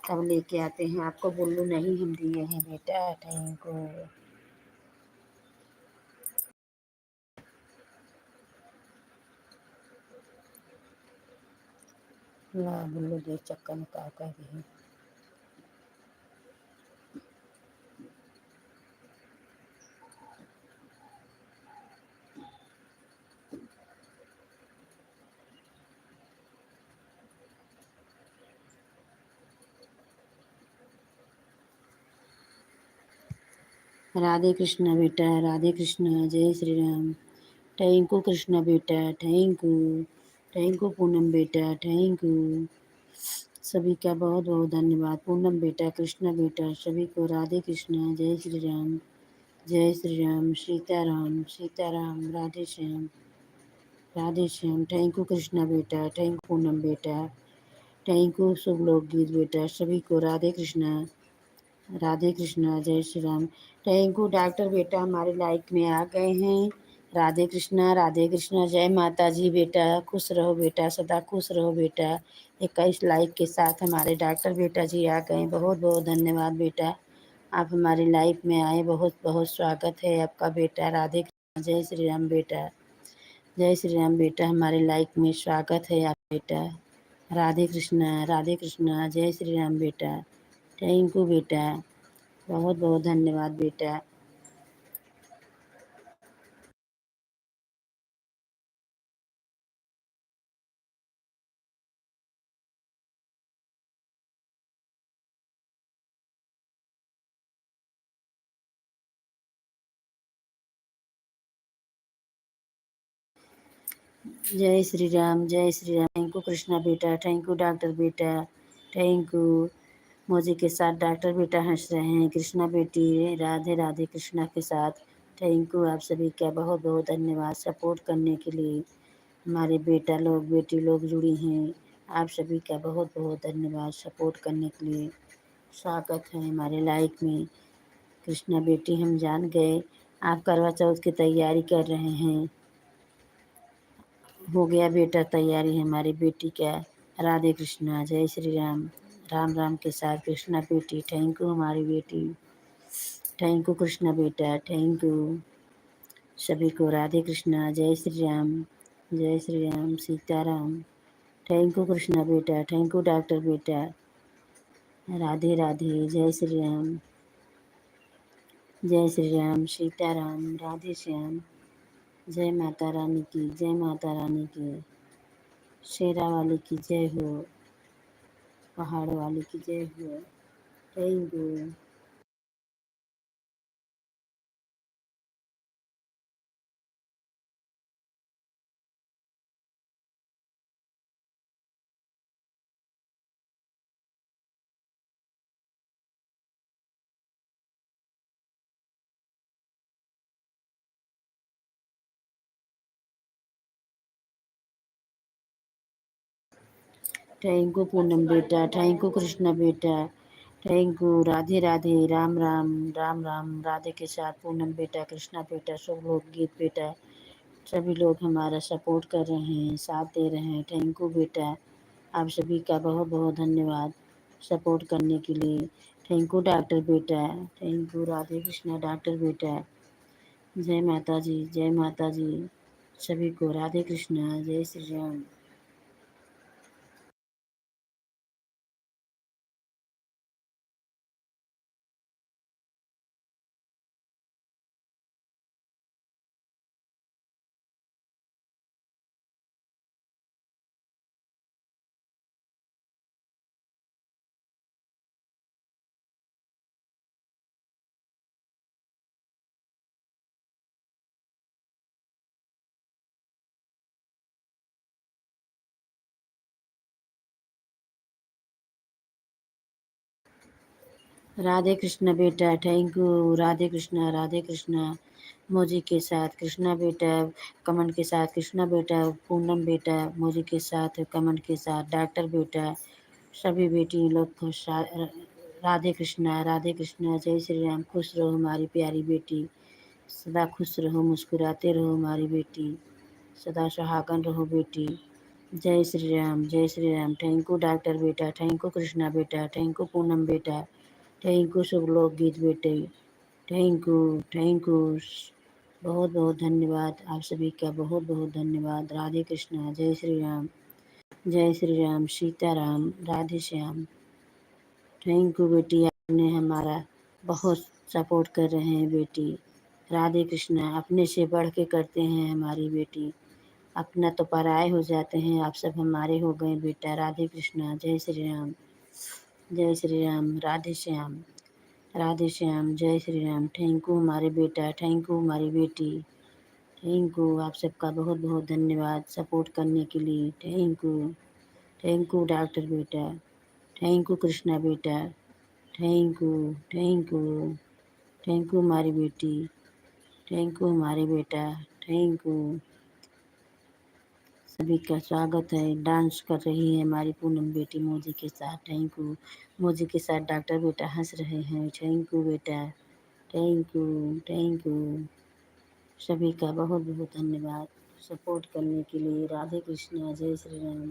कब लेके आते हैं। आपको बुल्लू नहीं हम दिए हैं बेटा। Thank you. ला बुल्लू देख चक्कर में का कह रही है। राधे कृष्णा बेटा, राधे कृष्णा, जय श्री राम। थैंक यू कृष्णा बेटा, thank you. Thank you Poonam बेटा, थैंक यू। सभी का बहुत बहुत धन्यवाद। पूनम बेटा, कृष्णा बेटा, सभी को राधे कृष्णा, जय श्री राम, जय श्री राम, सीताराम सीताराम, राधे श्याम, राधे श्याम। थैंक यू कृष्णा बेटा, थैंक यू पूनम बेटा, थैंक यू शुभ लोकगीत बेटा, सभी को राधे कृष्णा, राधे कृष्णा, जय Shri Ram. Thank you doctor बेटा, हमारे लाइक में आ गए हैं। राधे कृष्णा, राधे कृष्णा, जय माता जी बेटा, खुश रहो बेटा, सदा खुश रहो बेटा। 21 लाइक के साथ हमारे डॉक्टर बेटा जी आ गए, बहुत बहुत धन्यवाद बेटा, आप हमारी लाइफ में आए, बहुत बहुत स्वागत है आपका बेटा। राधे कृष्णा, जय श्री राम बेटा, जय श्री राम बेटा, हमारे लाइफ में स्वागत है आप बेटा। राधे कृष्णा, राधे कृष्णा, जय श्री राम बेटा, थैंक यू बेटा, बहुत बहुत धन्यवाद बेटा। जय श्री राम, जय श्री राम। थैंक यू कृष्णा बेटा, थैंक यू डॉक्टर बेटा, थैंक यू। मौजी के साथ डॉक्टर बेटा हंस रहे हैं, कृष्णा बेटी राधे राधे कृष्णा के साथ। थैंक यू आप सभी का बहुत बहुत धन्यवाद सपोर्ट करने के लिए। हमारे बेटा लोग बेटी लोग जुड़ी हैं, आप सभी का बहुत बहुत धन्यवाद सपोर्ट करने के लिए। स्वागत है हमारे लाइफ में। कृष्णा बेटी हम जान गए आप करवा चौथ की तैयारी कर रहे हैं। हो गया बेटा तैयारी हमारी बेटी का। राधे कृष्णा, जय श्री राम, राम राम के साथ कृष्णा बेटी, थैंक यू हमारी बेटी, थैंक यू कृष्णा बेटा, थैंक यू। सभी को राधे कृष्णा, जय श्री राम, जय श्री राम, सीताराम। थैंक यू कृष्णा बेटा, थैंक यू डॉक्टर बेटा, राधे राधे, जय श्री राम, जय श्री राम, सीताराम, राधे श्याम। जय माता रानी की, जय माता रानी की, शेरा वाली की जय हो, पहाड़ वाली की जय हो। Thank you. Thank you Poonam बेटा, थैंक यू कृष्णा बेटा, थैंक यू। राधे राधे, राम राम, राम राम, राधे के साथ पूनम बेटा, कृष्णा बेटा, सब लोग गीत बेटा, सभी लोग हमारा सपोर्ट कर रहे हैं, साथ दे रहे हैं। थैंक यू बेटा, आप सभी का बहुत बहुत धन्यवाद सपोर्ट करने के लिए। थैंक यू डॉक्टर बेटा, thank you Radhe Krishna doctor बेटा। जय माता जी, जय माता जी, सभी को राधे कृष्णा, जय श्री राम। राधे कृष्णा बेटा, थैंक यू। राधे कृष्णा, राधे कृष्णा, मौजी के साथ कृष्णा बेटा, कमन के साथ कृष्णा बेटा, पूनम बेटा, मौजी के साथ कमन के साथ डॉक्टर बेटा, सभी बेटी लोग खुश। राधे कृष्णा, राधे कृष्णा, जय श्री राम। खुश रहो हमारी प्यारी बेटी, सदा खुश रहो, मुस्कुराते रहो हमारी बेटी, सदा सुहागन रहो बेटी। जय श्री राम, जय Shri Ram. Thank you doctor बेटा, थैंक यू कृष्णा बेटा, थैंक यू पूनम बेटा, थैंक यू शुभ लोग गीत बेटे, थैंक यू, थैंक यू। बहुत बहुत धन्यवाद आप सभी का, बहुत बहुत धन्यवाद। राधे कृष्णा, जय श्री राम, जय श्री राम, सीताराम, राधे श्याम। थैंक यू बेटी, आपने हमारा बहुत सपोर्ट कर रहे हैं बेटी। राधे कृष्णा, अपने से बढ़ के करते हैं हमारी बेटी, अपना तो पराये हो जाते हैं, आप सब हमारे हो गए बेटा। राधे कृष्णा, जय श्री राम, जय श्री राम, राधे श्याम, राधे श्याम, जय श्री राम। थैंक यू हमारे बेटा, थैंक यू हमारी बेटी, थैंक यू। आप सबका बहुत बहुत धन्यवाद सपोर्ट करने के लिए। थैंक यू डॉक्टर बेटा, थैंक यू कृष्णा बेटा, thank you, thank you, thank you हमारी बेटी, थैंक यू हमारे बेटा, थैंक यू। सभी का स्वागत है। डांस कर रही है हमारी पूनम बेटी मोजी के साथ। Thank you. मोजी के साथ डॉक्टर बेटा हंस रहे हैं। थैंक यू बेटा, थैंक यू, थैंक यू। सभी का बहुत बहुत धन्यवाद सपोर्ट करने के लिए। राधे कृष्णा, जय श्री राम।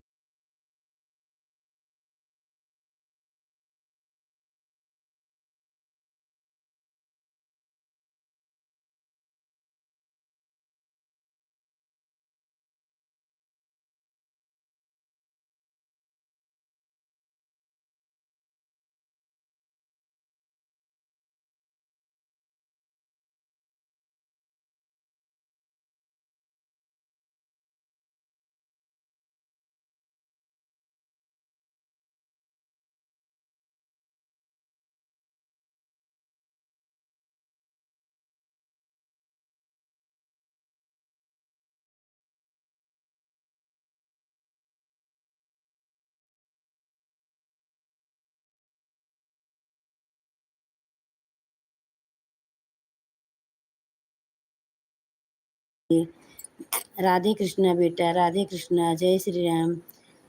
राधे कृष्णा बेटा, राधे कृष्णा, जय Shri Ram.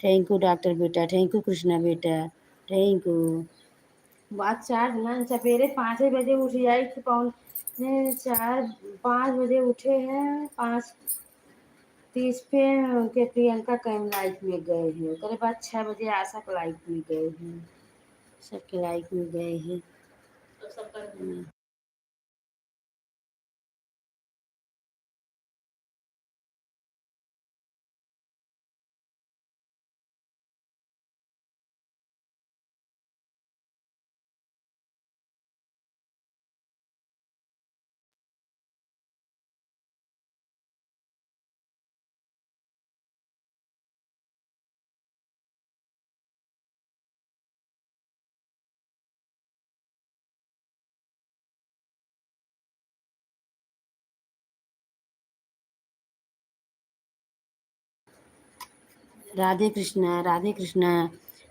Thank you doctor बेटा, थैंक यू कृष्णा बेटा, थैंक यू। बात चार ना सवेरे 5 बजे उठ जाए कि पौने 5 बजे उठे हैं। 5:30 पे के प्रियंका कैम लाइफ में गए हैं। उसके बाद 6 बजे आशा के लाइफ में गए हैं। सबके लाइफ में गए हैं। Radhe Krishna, Radhe Krishna.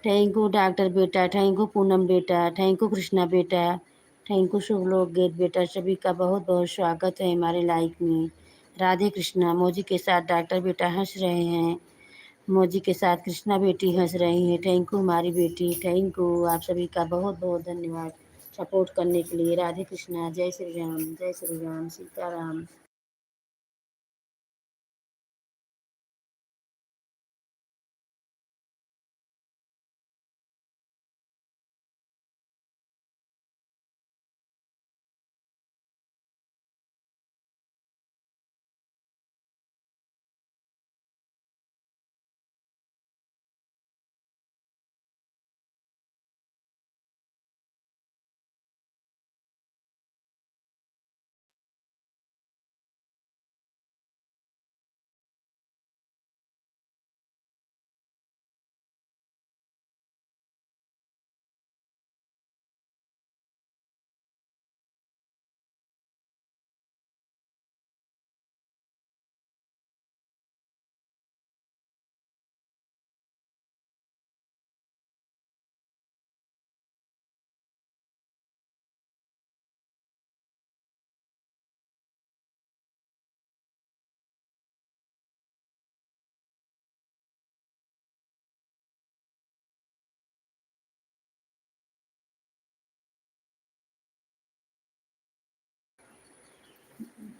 Thank you doctor बेटा, थैंक यू पूनम बेटा, थैंक यू कृष्णा बेटा, थैंक यू शुभ लोग गेट बेटा। सभी का बहुत बहुत स्वागत है हमारे लाइफ में। राधे कृष्णा। मोजी के साथ डॉक्टर बेटा हंस रहे हैं। मोजी के साथ कृष्णा बेटी हंस रही है। थैंक यू हमारी बेटी, थैंक यू। आप सभी का बहुत बहुत धन्यवाद सपोर्ट करने के लिए। राधे कृष्णा, जय श्री राम, जय Shri Ram, Sitaram.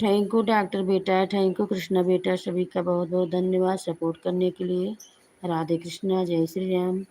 Thank you doctor बेटा, थैंक यू कृष्णा बेटा। सभी का बहुत बहुत धन्यवाद सपोर्ट करने के लिए। राधे कृष्णा, जय Shri Ram.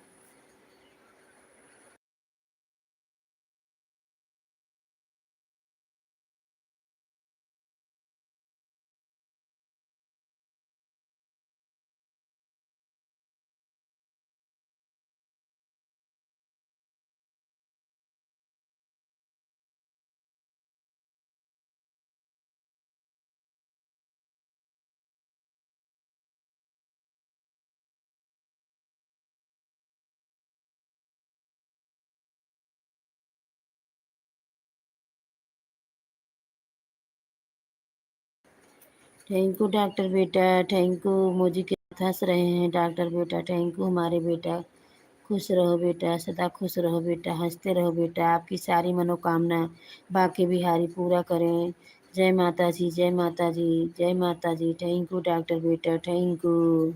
Thank you doctor बेटा, थैंक यू। मोजी के साथ हंस रहे हैं डॉक्टर बेटा, थैंक यू हमारे बेटा। खुश रहो बेटा, सदा खुश रहो बेटा, हंसते रहो बेटा। आपकी सारी मनोकामना बाके बिहारी पूरा करें। जय माता जी, जय माता जी, जय माता जी। थैंक यू डॉक्टर बेटा, thank you.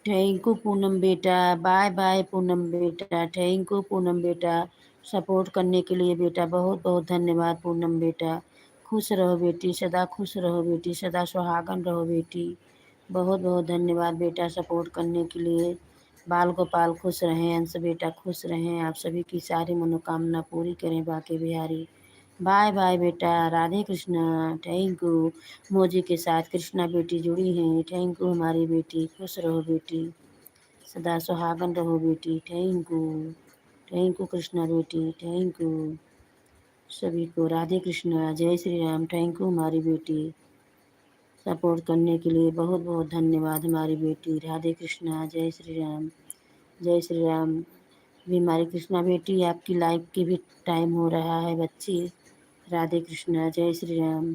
Thank you Poonam बेटा, बाय बाय पूनम बेटा, थैंक यू पूनम बेटा। सपोर्ट करने के लिए बेटा बहुत बहुत धन्यवाद पूनम बेटा। खुश रहो बेटी, सदा खुश रहो बेटी, सदा सुहागन रहो बेटी। बहुत बहुत धन्यवाद बेटा सपोर्ट करने के लिए। बाल गोपाल खुश रहें, अंश बेटा खुश रहें, आप सभी की सारी मनोकामना पूरी करें बाके बिहारी। बाय बाय बेटा, राधे कृष्णा, थैंक यू। मोजी के साथ कृष्णा बेटी जुड़ी हैं, थैंक यू हमारी बेटी। खुश रहो बेटी, सदा सुहागन रहो बेटी, thank you. Thank you Krishna बेटी, थैंक यू सभी को। राधे कृष्णा, जय श्री राम, थैंक यू हमारी बेटी। सपोर्ट करने के लिए बहुत बहुत धन्यवाद हमारी बेटी। राधे कृष्णा, जय श्री राम, जय श्री राम। भी हमारी कृष्णा बेटी, आपकी लाइफ की भी टाइम हो रहा है बच्ची। राधे कृष्णा, जय श्री राम,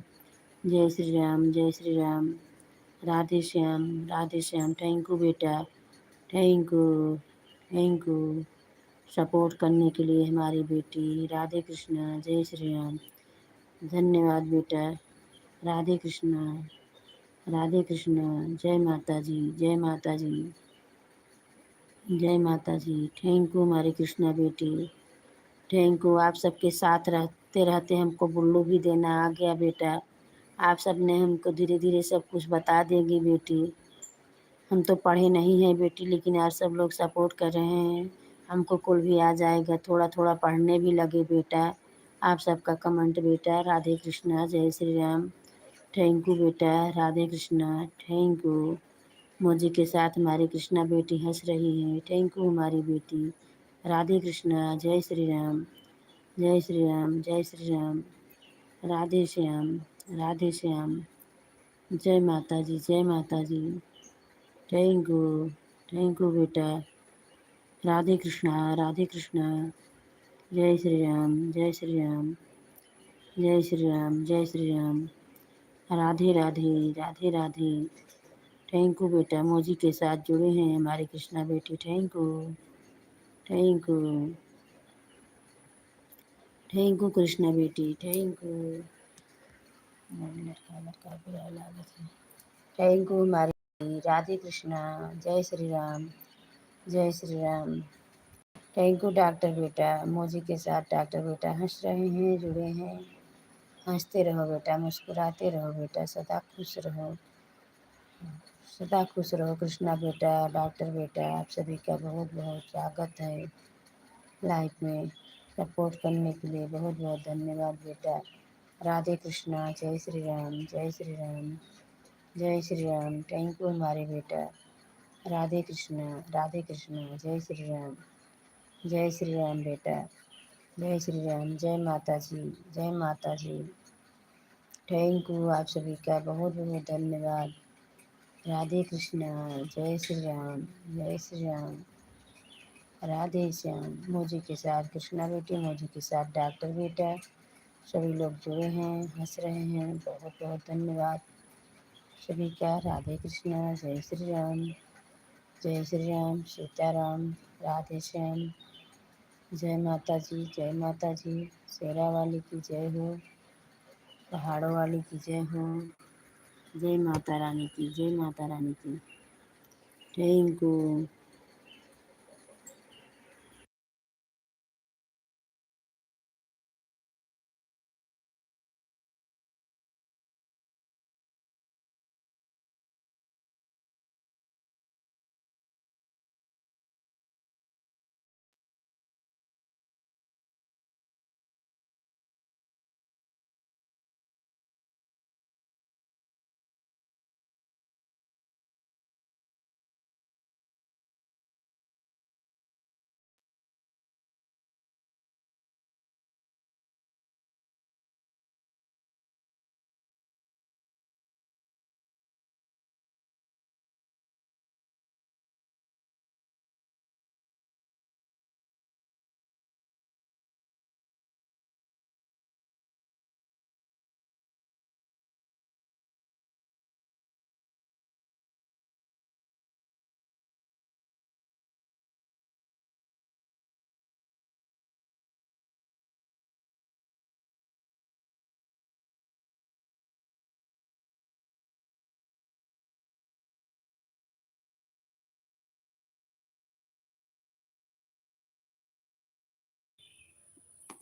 जय श्री राम, जय श्री राम। राधे श्याम, राधे श्याम, थैंक यू बेटा, thank you, thank you. Support करने के लिए हमारी बेटी। राधे कृष्णा, जय श्री राम, धन्यवाद बेटा। राधे कृष्णा, राधे कृष्णा, जय माता जी, जय माता जी, जय माता जी। थैंक यू हमारी कृष्णा बेटी, थैंक यू। आप सबके साथ रहते रहते हमको बुल्लू भी देना आ गया बेटा। आप सब ने हमको धीरे धीरे सब कुछ बता देंगी बेटी। हम तो पढ़े नहीं हैं बेटी, लेकिन आप सब लोग सपोर्ट कर रहे हैं, हमको कुल भी आ जाएगा। थोड़ा थोड़ा पढ़ने भी लगे बेटा। आप सबका कमेंट बेटा। राधे कृष्णा, जय श्री राम, थैंक यू बेटा। Radhe Krishna, thank you. मोजी के साथ हमारी कृष्णा बेटी हंस रही है, थैंक यू हमारी बेटी। राधे कृष्णा, जय श्री राम, जय श्री राम, जय श्री राम। राधे श्याम, राधे श्याम, जय माता जी, जय माता जी, थैंक यू बेटा। राधे कृष्णा, राधे कृष्णा, जय श्री राम, जय श्री राम, जय श्री राम, जय श्री राम। राधे राधे, राधे राधे। थैंक यू बेटा, मोजी के साथ जुड़े हैं हमारी कृष्णा बेटी, thank you, thank you, thank you Krishna बेटी, थैंक यू। थैंक यू हमारी राधे कृष्णा, जय श्री राम, जय Shri Ram. Thank you doctor बेटा। मोजी के साथ डॉक्टर बेटा हंस रहे हैं, जुड़े हैं। हंसते रहो बेटा, मुस्कुराते रहो बेटा, सदा खुश रहो, सदा खुश रहो कृष्णा बेटा। डॉक्टर बेटा, आप सभी का बहुत बहुत स्वागत है लाइफ में। सपोर्ट करने के लिए बहुत बहुत धन्यवाद बेटा। राधे कृष्णा, जय श्री राम, जय श्री राम, जय श्री राम। थैंक यू हमारे बेटा। राधे कृष्णा, राधे कृष्णा, जय श्री राम, जय श्री राम बेटा, जय श्री राम। जय माता जी, जय माता जी। थैंक यू आप सभी का बहुत बहुत धन्यवाद। राधे कृष्णा, जय श्री राम, जय श्री राम। राधे श्याम। मोजी के साथ कृष्णा बेटी, मोजी के साथ डॉक्टर बेटा, सभी लोग जुड़े हैं, हंस रहे हैं। बहुत बहुत धन्यवाद सभी का। राधे कृष्णा, जय श्री राम, जय श्री राम, सीताराम, राधे श्याम। जय माता जी, जय माता जी। शेरा वाली की जय हो, पहाड़ों वाली की जय हो। जय माता रानी की, जय माता रानी की। Thank you.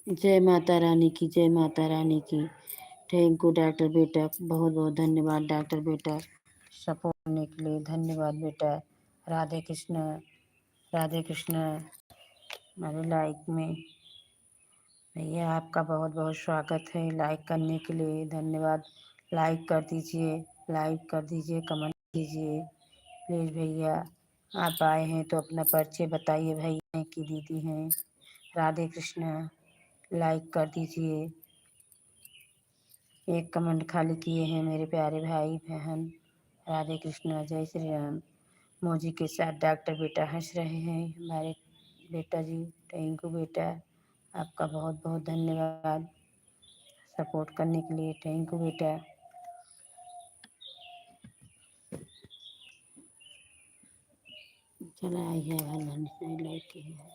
जय माता रानी की, जय माता रानी की। थैंक यू डॉक्टर बेटा, बहुत बहुत धन्यवाद डॉक्टर बेटा, सपोर्ट करने के लिए धन्यवाद बेटा। राधे कृष्ण, राधे कृष्ण। हमारे लाइक में भैया आपका बहुत बहुत स्वागत है, लाइक करने के लिए धन्यवाद। लाइक कर दीजिए, लाइक कर दीजिए, कमेंट कीजिए प्लीज़ भैया। आप आए हैं तो अपना परिचय बताइए, भैया की दीदी हैं। राधे कृष्ण, लाइक कर दीजिए। एक कमेंट खाली किए हैं मेरे प्यारे भाई बहन। राधे कृष्ण, जय श्री राम। मौजी के साथ डॉक्टर बेटा हंस रहे हैं हमारे बेटा जी। थैंक यू बेटा, आपका बहुत बहुत धन्यवाद सपोर्ट करने के लिए। थैंक यू बेटा। चला आई है भगवान ने लाइक की है।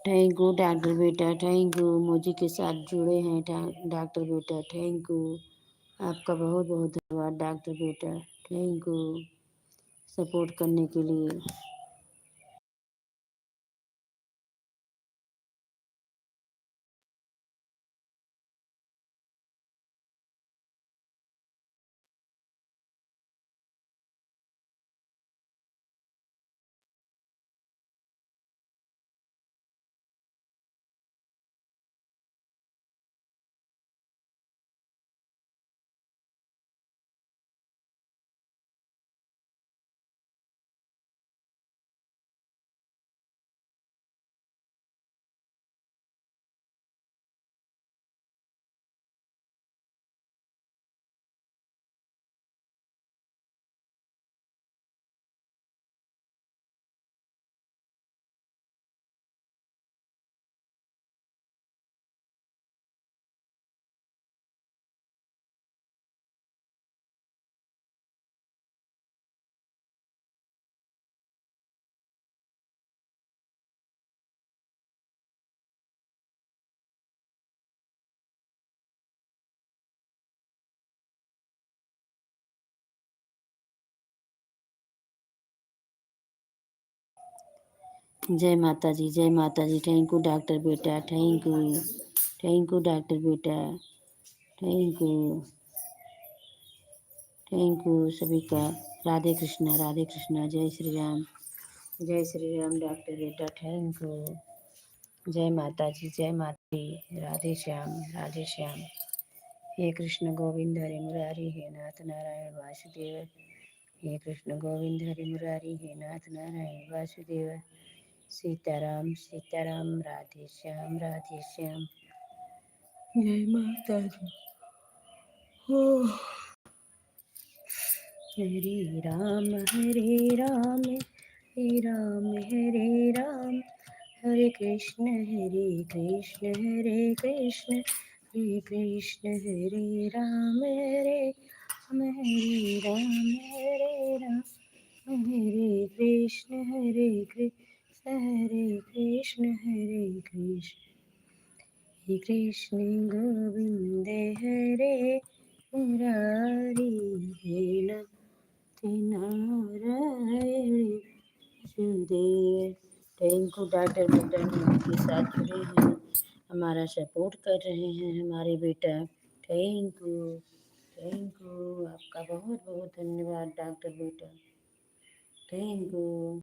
थैंक यू डॉक्टर बेटा, थैंक यू। मौजी के साथ जुड़े हैं डॉक्टर बेटा, थैंक यू। आपका बहुत बहुत धन्यवाद डॉक्टर बेटा, थैंक यू सपोर्ट करने के लिए। जय माता जी, जय माता जी। थैंक यू डॉक्टर बेटा, thank you, thank you doctor बेटा, थैंक यू, थैंक यू सभी का। राधे कृष्णा, राधे कृष्णा, जय श्री राम, जय श्री राम डॉक्टर बेटा, थैंक यू। जय माता जी, जय माता दी। राधे श्याम, राधे श्याम। हे कृष्ण गोविंद हरे मुरारी, हे नाथ नारायण वासुदेव। हे कृष्ण गोविंद हरे मुरारी, हे नाथ नारायण वासुदेव। सीताराम सीताराम, राधे श्याम, राधे श्याम। जय माता दी। हरे राम, हरे राम, हरे राम, हरे कृष्ण, हरे कृष्ण, हरे कृष्ण, हरे कृष्ण, हरे राम, हरे राम, हरे राम, हरे कृष्ण, हरे कृष्ण, हरे कृष्ण, हरे कृष्ण, हरे कृष्ण गोविंद हरे मुरारी, हे Narayan Vasudev. Thank you doctor बेटा, के साथ जुड़े हैं, हमारा सपोर्ट कर रहे हैं हमारे बेटा। Thank you, thank you. आपका बहुत बहुत धन्यवाद डॉक्टर बेटा, थैंक यू।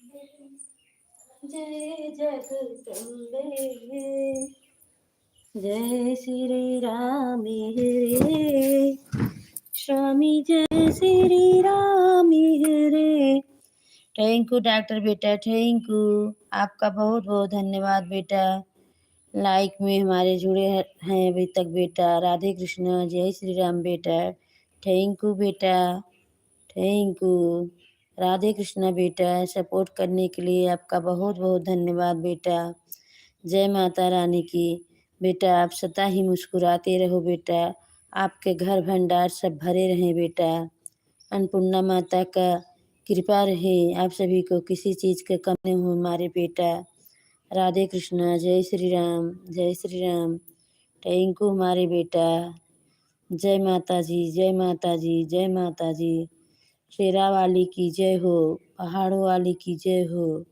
जय जगदम्बे, जय श्री राम रे, स्वामी जय श्री राम रे। थैंक यू डॉक्टर बेटा, थैंक यू। आपका बहुत बहुत धन्यवाद बेटा। लाइक में हमारे जुड़े हैं अभी तक बेटा। राधे कृष्णा, जय श्री राम बेटा। थैंक यू बेटा, थैंक यू। राधे कृष्णा बेटा, सपोर्ट करने के लिए आपका बहुत बहुत धन्यवाद बेटा। जय माता रानी की। बेटा आप सदा ही मुस्कुराते रहो बेटा। आपके घर भंडार सब भरे रहें बेटा। अन्नपूर्णा माता का कृपा रहे आप सभी को, किसी चीज़ का कमी न हो हमारे बेटा। राधे कृष्णा, जय श्री राम, जय श्री राम। थैंक यू हमारे बेटा। जय माता जी, जय माता जी, जय माता जी। शेरा वाली की जय हो, पहाड़ों वाली की जय हो,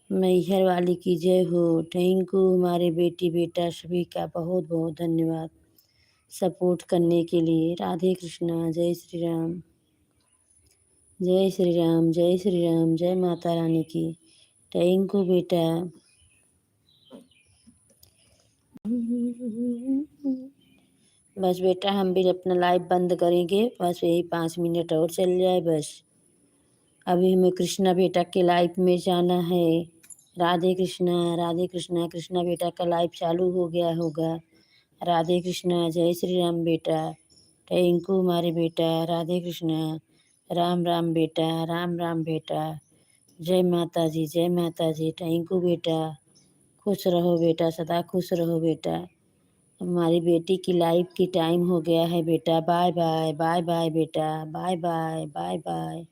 मैहर वाली की जय हो। थैंक यू हमारे बेटी बेटा सभी का बहुत बहुत धन्यवाद सपोर्ट करने के लिए। राधे कृष्णा, जय श्री राम, जय श्री राम, जय श्री राम, जय माता रानी की। थैंक यू बेटा। बस बेटा हम भी अपना लाइव बंद करेंगे, बस यही 5 मिनट और चल जाए बस। अभी हमें कृष्णा बेटा के लाइव में जाना है। राधे कृष्णा, राधे कृष्णा। कृष्णा बेटा का लाइव चालू हो गया होगा। राधे कृष्णा, जय श्री राम बेटा। थैंक यू हमारे बेटा। राधे कृष्णा, राम राम बेटा, राम राम बेटा। जय माता जी, जय माता जी। थैंक यू बेटा। खुश रहो बेटा, सदा खुश रहो बेटा। हमारी बेटी की लाइफ की टाइम हो गया है बेटा। बाय बाय, बाय बाय बेटा, bye bye, bye bye,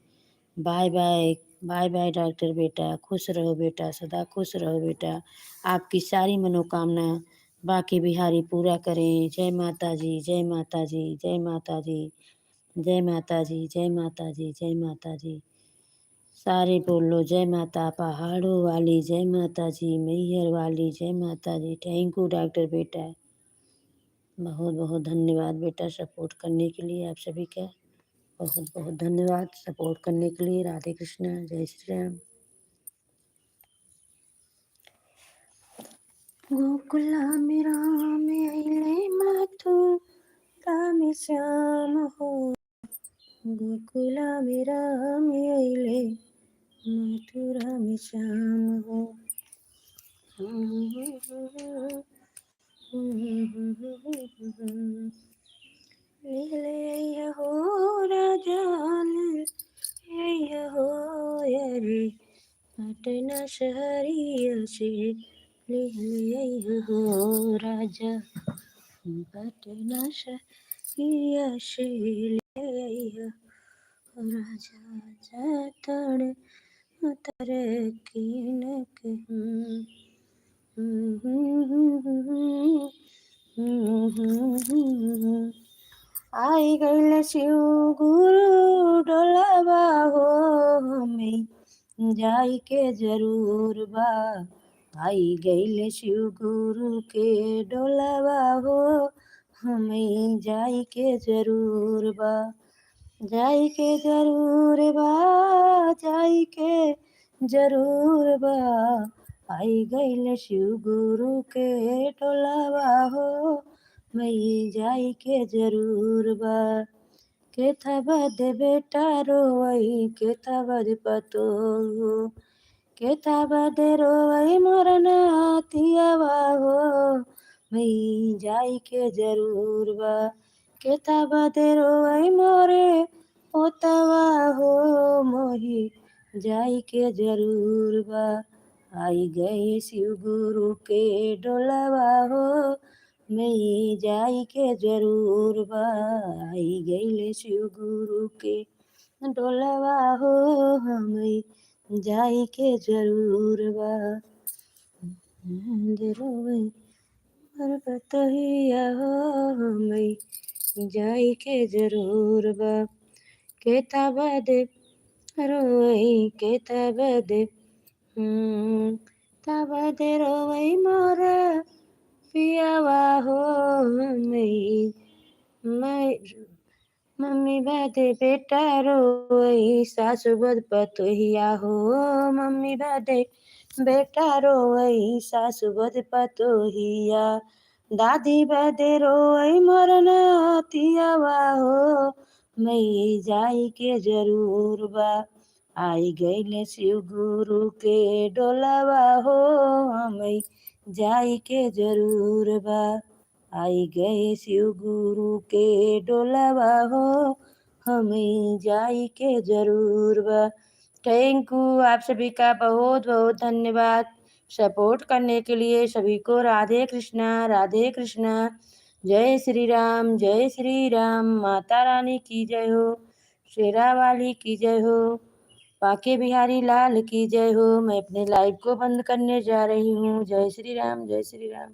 bye bye, bye bye doctor बेटा। खुश रहो बेटा, सदा खुश रहो बेटा। आपकी सारी मनोकामना बाके बिहारी पूरा करें। जय माता जी, जय माता जी, जय माता जी, जय माता जी, जय माता जी, जय माता जी। सारे बोलो जय माता। पहाड़ों वाली जय माता जी, मैहर वाली जय माता जी। थैंक यू डॉक्टर बेटा, बहुत बहुत धन्यवाद बेटा सपोर्ट करने के लिए। आप सभी का बहुत बहुत धन्यवाद सपोर्ट करने के लिए। राधे कृष्णा, जय श्री राम। गोकुला में राम आइले मथुरा में श्याम हो, गोकुला में राम आइले मथुरा में श्याम हो। ले हो राजान, ले हो यारे, पटना शहरिया से ले हो राजा, पटना शहरिया से ले राजा। जातड़ उतर किन के आई गइल शिव गुरु डोलावा हो, हमें जाई के जरूर बा। आई गइल शिव गुरु के डोलावा हो, हमें जाई के जरूर बा। जाई के जरूर बा, जाई के जरूर बा। आई गइल शिव गुरु के टोलावा हो, मई जाई के जरूर बा। के था बद बेटा रोवई, के था बद पतो हो, के था बद रोवई मोर नातियावा हो, मई जाई के जरूर बा। के था बद रोवई मोरे पोतवा हो, मोही जाई के जरूर बा। आई गए शिव गुरु के डोलावा हो, मैं जाई के जरूर बा। आई गइल शिव गुरु के डोलावा हो, हमें जाई के जरूर बा। रोवे मर बतहिया हो, हमें जाई के जरूर बा। के तबद रोई, के तबद तबद रोई मोर पियावा हो, मैं मम्मी बदे बेटा रोई सासु बद पतोहिया हो। मम्मी बदे बेटा रोई सासु बद पतोहिया। दादी बदे रोई मोर नतियावा हो। मई जाई के जरूर बा। आई गईले शिव गुरु के डोलावा हो। मई जाई के जरूर बा। आई गए शिव गुरु के डोलावा हो। हमें जाई के जरूर बा। थैंक यू, आप सभी का बहुत बहुत धन्यवाद सपोर्ट करने के लिए। सभी को राधे कृष्णा, राधे कृष्णा। जय श्री राम, जय श्री राम। माता रानी की जय हो, शेरा वाली की जय हो, बाके बिहारी लाल की जय हो। मैं अपने लाइव को बंद करने जा रही हूँ। जय श्री राम, जय श्री राम।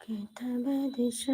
कहता बादशाह।